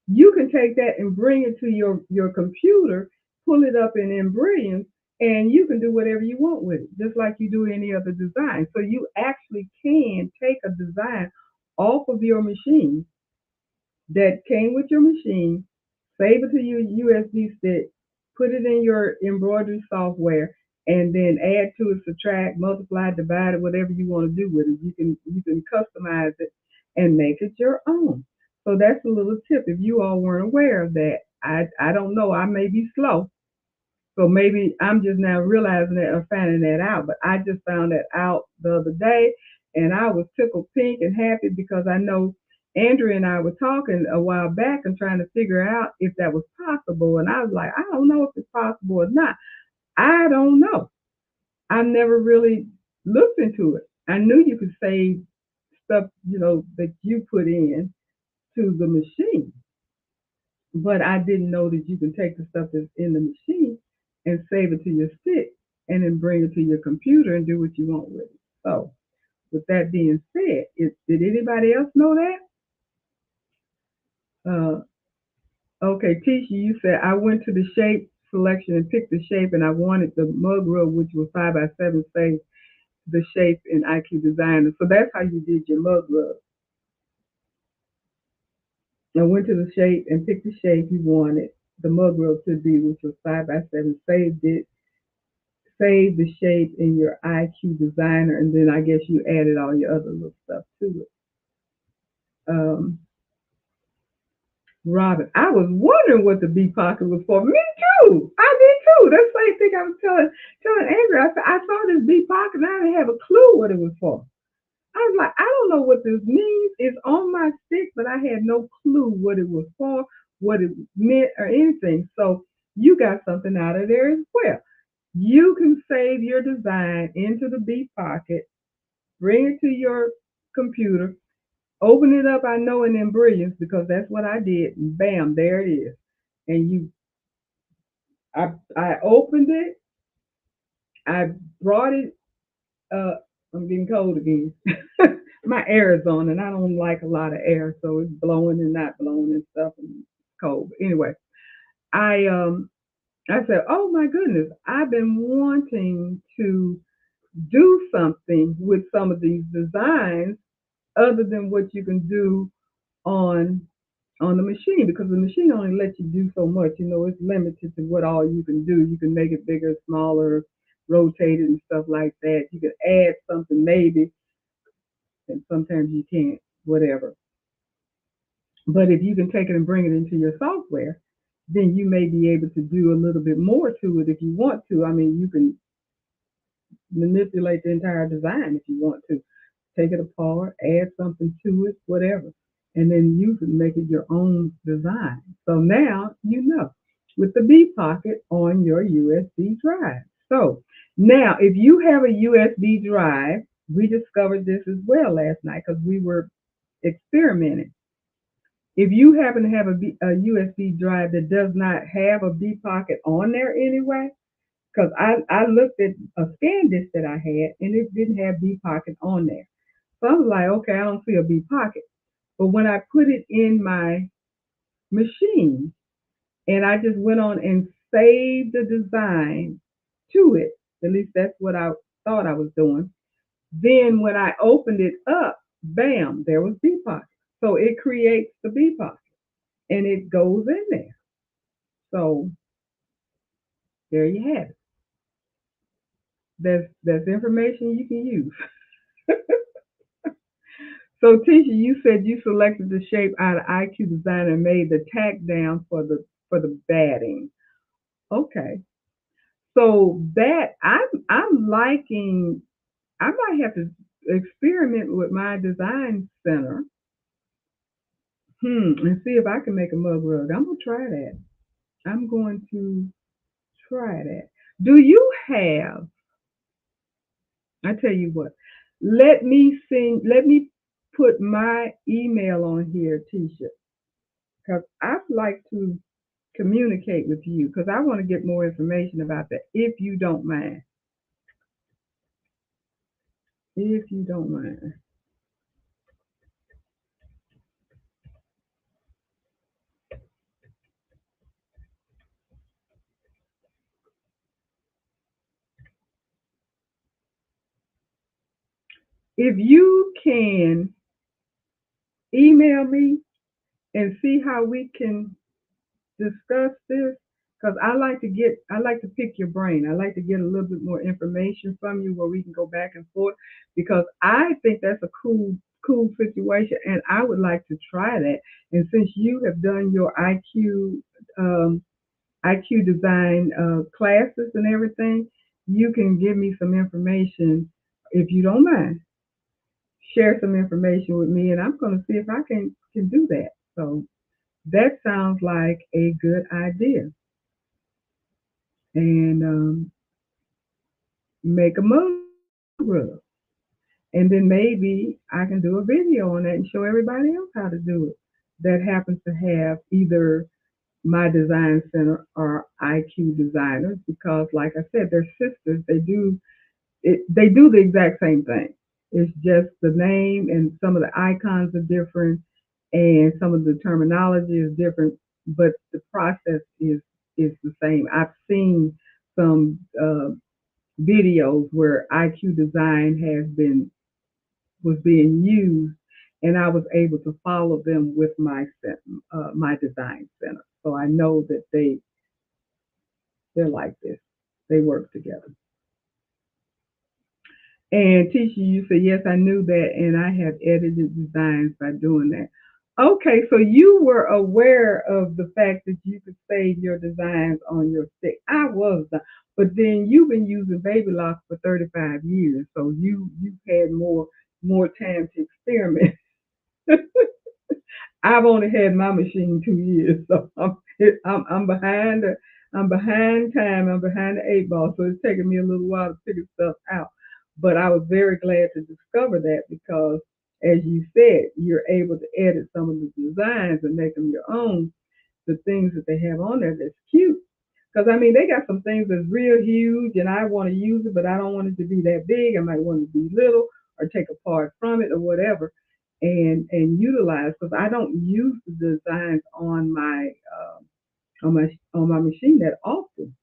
You can take that and bring it to your computer, pull it up in Embrilliance, and you can do whatever you want with it, just like you do any other design. So you actually can take a design off of your machine that came with your machine, save it to your USB stick, put it in your embroidery software, and then add to it, subtract, multiply, divide it, whatever you want to do with it. You can customize it and make it your own. So that's a little tip. If you all weren't aware of that, I don't know. I may be slow, so maybe I'm just now realizing that or finding that out. But I just found that out the other day, and I was tickled pink and happy because I know Andrea and I were talking a while back and trying to figure out if that was possible. And I was like, I don't know if it's possible or not. I don't know. I never really looked into it. I knew you could save stuff, that you put in to the machine, but I didn't know that you can take the stuff that's in the machine and save it to your stick and then bring it to your computer and do what you want with it. So, with that being said, did anybody else know that? Okay, Tisha, you said I went to the shape selection and picked the shape, and I wanted the mug rug, which was 5x7, save the shape in IQ Designer. So that's how you did your mug rug. I went to the shape and picked the shape you wanted the mug rug to be, which was 5x7, saved it, saved the shape in your IQ Designer, and then I guess you added all your other little stuff to it. Um, Robin, I was wondering what the B pocket was for. Me too. I did too. That's the same thing I was telling Andrew. I said I saw this B pocket and I didn't have a clue what it was for. I was like, I don't know what this means. It's on my stick, but I had no clue what it was for, what it meant or anything. So you got something out of there as well. You can save your design into the B Pocket, bring it to your computer, open it up. I know in Brilliance because that's what I did. And bam, there it is. And I opened it. I brought it. Uh, I'm getting cold again. My air is on, and I don't like a lot of air, so it's blowing and not blowing and stuff, and it's cold. But anyway, I um I said, oh my goodness, I've been wanting to do something with some of these designs other than what you can do on on the machine because the machine only lets you do so much. You know, it's limited to what all you can do. You can make it bigger, smaller, rotate it and stuff like that. You can add something maybe, and sometimes you can't, whatever. But if you can take it and bring it into your software, then you may be able to do a little bit more to it if you want to. I mean, you can manipulate the entire design if you want to. Take it apart, add something to it, whatever. And then you can make it your own design. So now you know with the B Pocket on your USB drive. So now if you have a USB drive, we discovered this as well last night because we were experimenting. If you happen to have a USB drive that does not have a B Pocket on there anyway, because I looked at a scan disk that I had and it didn't have B Pocket on there. So I was like, okay, I don't see a B Pocket. But when I put it in my machine and I just went on and saved the design to it, at least that's what I thought I was doing. Then when I opened it up, bam, there was B Pocket. So it creates the B Pocket and it goes in there. So there you have it. That's information you can use. So Tisha, you said you selected the shape out of IQ Design and made the tack down for the batting. Okay. So that I'm liking. I might have to experiment with my design center. And see if I can make a mug rug. I'm gonna try that. I'm going to try that. Do you have? I tell you what. Let me sing. Let me put my email on here, Tisha, because I'd like to communicate with you because I want to get more information about that. If you don't mind, if you don't mind, if you can email me and see how we can discuss this because I like to pick your brain. I like to get a little bit more information from you where we can go back and forth because I think that's a cool situation and I would like to try that. And since you have done your IQ design classes and everything, you can give me some information if you don't mind. Share some information with me, and I'm going to see if I can do that. So that sounds like a good idea. And make a mug rub. And then maybe I can do a video on that and show everybody else how to do it that happens to have either my design center or IQ designers because like I said, they're sisters. They do the exact same thing. It's just the name and some of the icons are different and some of the terminology is different, but the process is the same. I've seen some videos where IQ design has been was being used, and I was able to follow them with my design center. So I know that they're like this. They work together. And Tisha, you said yes, I knew that, and I have edited designs by doing that. Okay, so you were aware of the fact that you could save your designs on your stick. I was, but then you've been using Baby Lock for 35 years, so you've had more time to experiment. I've only had my machine 2 years, so I'm behind I'm behind time. I'm behind the eight ball, so it's taking me a little while to figure stuff out. But I was very glad to discover that because, as you said, you're able to edit some of the designs and make them your own. The things that they have on there that's cute. Because I mean, they got some things that's real huge, and I want to use it, but I don't want it to be that big. I might want it to be little, or take a part from it, or whatever, and utilize. Because I don't use the designs on my machine that often.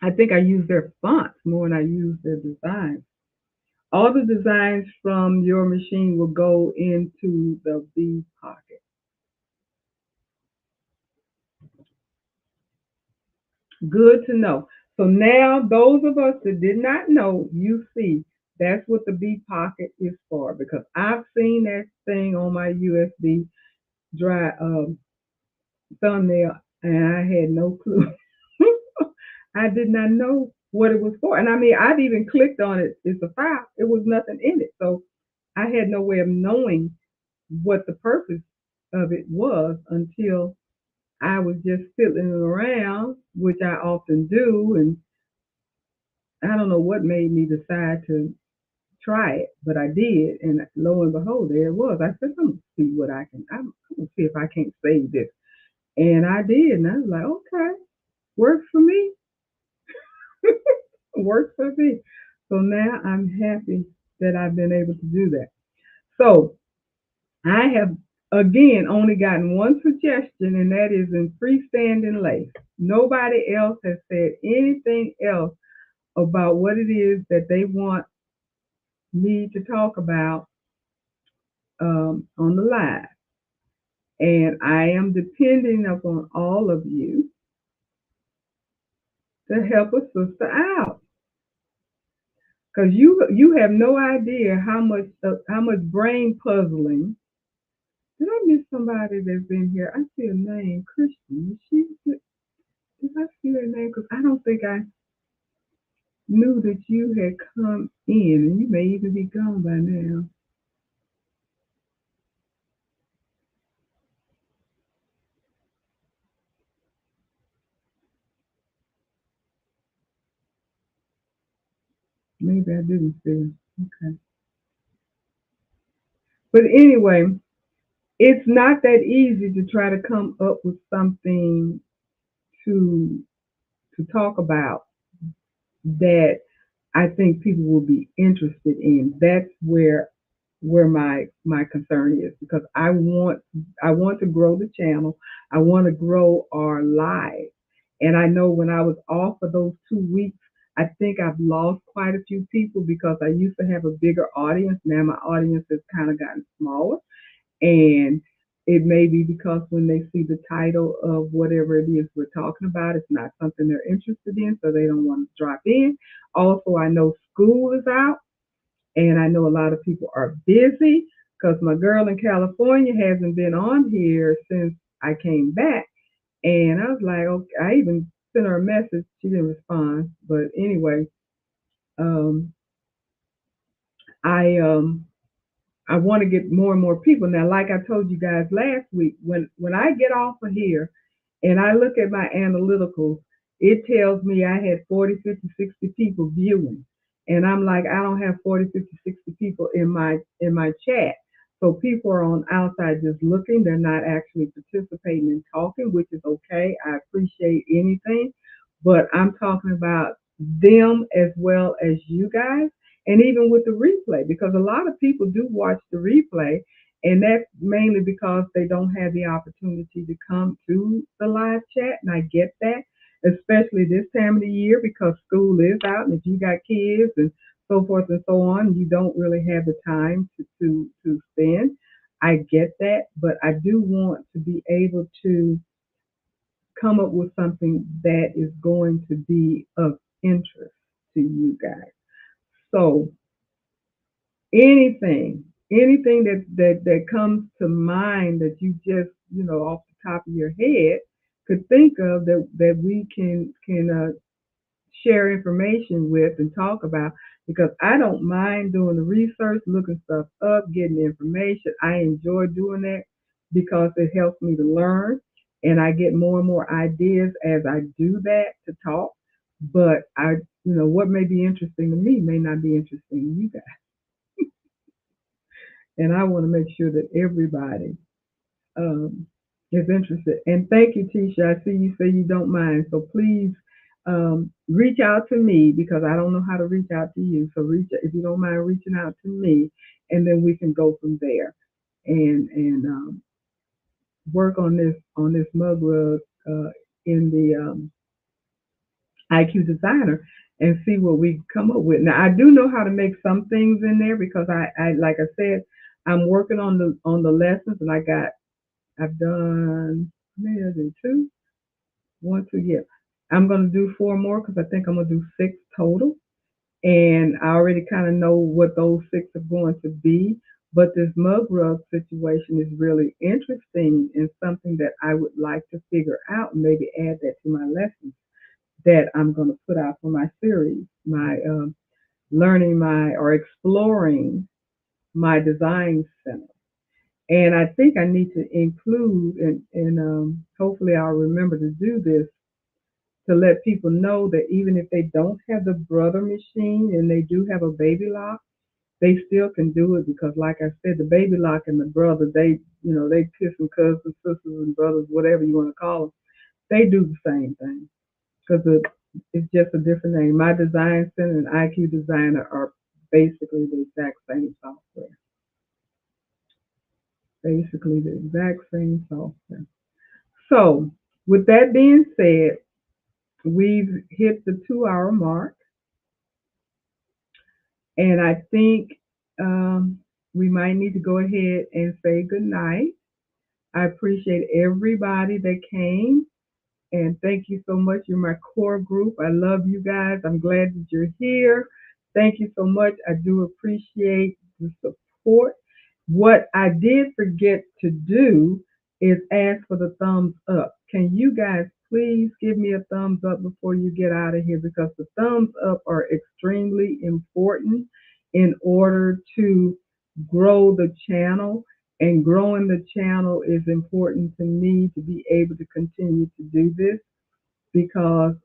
I think I use their fonts more than I use their designs. All the designs from your machine will go into the B pocket. Good to know. So now, those of us that did not know, you see, that's what the B pocket is for. Because I've seen that thing on my USB drive thumbnail, and I had no clue. I did not know what it was for, and I mean, I've even clicked on it. It's a file. It was nothing in it, so I had no way of knowing what the purpose of it was until I was just fiddling around, which I often do, and I don't know what made me decide to try it, but I did, and lo and behold, there it was. I said, "I'm gonna see what I can. I'm gonna see if I can't save this," and I did, and I was like, "Okay, works for me. Works for me." So now I'm happy that I've been able to do that. So I have again only gotten one suggestion, and that is in freestanding lace. Nobody else has said anything else about what it is that they want me to talk about on the live. And I am depending upon all of you to help a sister out. Because you have no idea how much brain puzzling. Did I miss somebody that's been here? I see a name, Christian. Did I see her name? Because I don't think I knew that you had come in, and you may even be gone by now. Maybe I didn't see her. Okay. But anyway, it's not that easy to try to come up with something to talk about that I think people will be interested in. That's where my concern is because I want to grow the channel. I want to grow our lives. And I know when I was off for those 2 weeks, I think I've lost quite a few people because I used to have a bigger audience. Now my audience has kind of gotten smaller. And it may be because when they see the title of whatever it is we're talking about, it's not something they're interested in, so they don't want to drop in. Also, I know school is out, and I know a lot of people are busy because my girl in California hasn't been on here since I came back. And I was like, okay, I even sent her a message. She didn't respond. But anyway, um, I I want to get more and more people. Now, like I told you guys last week, when I get off of here and I look at my analyticals, it tells me I had 40, 50, 60 people viewing. And I'm like, I don't have 40, 50, 60 people in my chat. So people are on outside just looking. They're not actually participating and talking, which is okay. I appreciate anything. But I'm talking about them as well as you guys and even with the replay, because a lot of people do watch the replay, and that's mainly because they don't have the opportunity to come to the live chat, and I get that, especially this time of the year because school is out, and if you got kids and so forth and so on, you don't really have the time to spend. I get that, but I do want to be able to come up with something that is going to be of interest to you guys. So anything that comes to mind that you just off the top of your head could think of that we can share information with and talk about. because I don't mind doing the research, looking stuff up, getting the information. I enjoy doing that because it helps me to learn and I get more and more ideas as I do that to talk. But what may be interesting to me may not be interesting to you guys. And I want to make sure that everybody um, is interested. And thank you, Tisha. I see you say you don't mind. So please reach out to me because I don't know how to reach out to you. So reach if you don't mind reaching out to me, and then we can go from there and work on this mug rug in the IQ Designer and see what we come up with. Now I do know how to make some things in there because I like I said I'm working on the lessons and I've done maybe I did two, one, two, yeah. I'm gonna do four more because I think I'm gonna do six total, and I already kind of know what those six are going to be. But this mug rug situation is really interesting and something that I would like to figure out and maybe add that to my lessons that I'm going to put out for my series, my learning my or exploring my design center. And I think I need to include, and hopefully I'll remember to do this, to let people know that even if they don't have the brother machine and they do have a baby lock, they still can do it because, like I said, the baby lock and the brother, they kissing cousins, sisters, and brothers, whatever you want to call them. They do the same thing because it's just a different name. My design center and IQ designer are basically the exact same software. Basically the exact same software. So, with that being said, we've hit the 2 hour mark, and I think um, we might need to go ahead and say good night. I appreciate everybody that came, and thank you so much. You're my core group. I love you guys. I'm glad that you're here. Thank you so much. I do appreciate the support. What I did forget to do is ask for the thumbs up. Can you guys please give me a thumbs up before you get out of here? Because the thumbs up are extremely important in order to grow the channel. And growing the channel is important to me to be able to continue to do this because,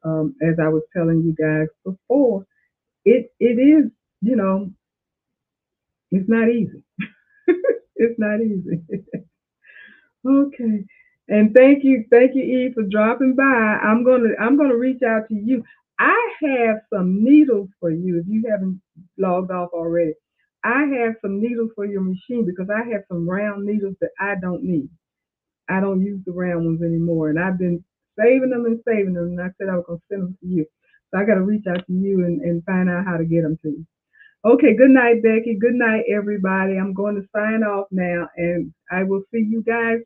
as I was telling you guys before, it is, you know, it's not easy. It's not easy. Okay. And thank you, Eve, for dropping by. I'm gonna reach out to you. I have some needles for you if you haven't logged off already. I have some needles for your machine because I have some round needles that I don't need. I don't use the round ones anymore, and I've been saving them, and I said I was gonna send them to you. So I got to reach out to you and find out how to get them to you. Okay, good night, Becky. Good night, everybody. I'm going to sign off now, and I will see you guys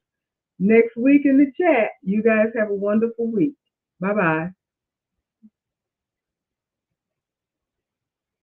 next week in the chat. You guys have a wonderful week. Bye bye.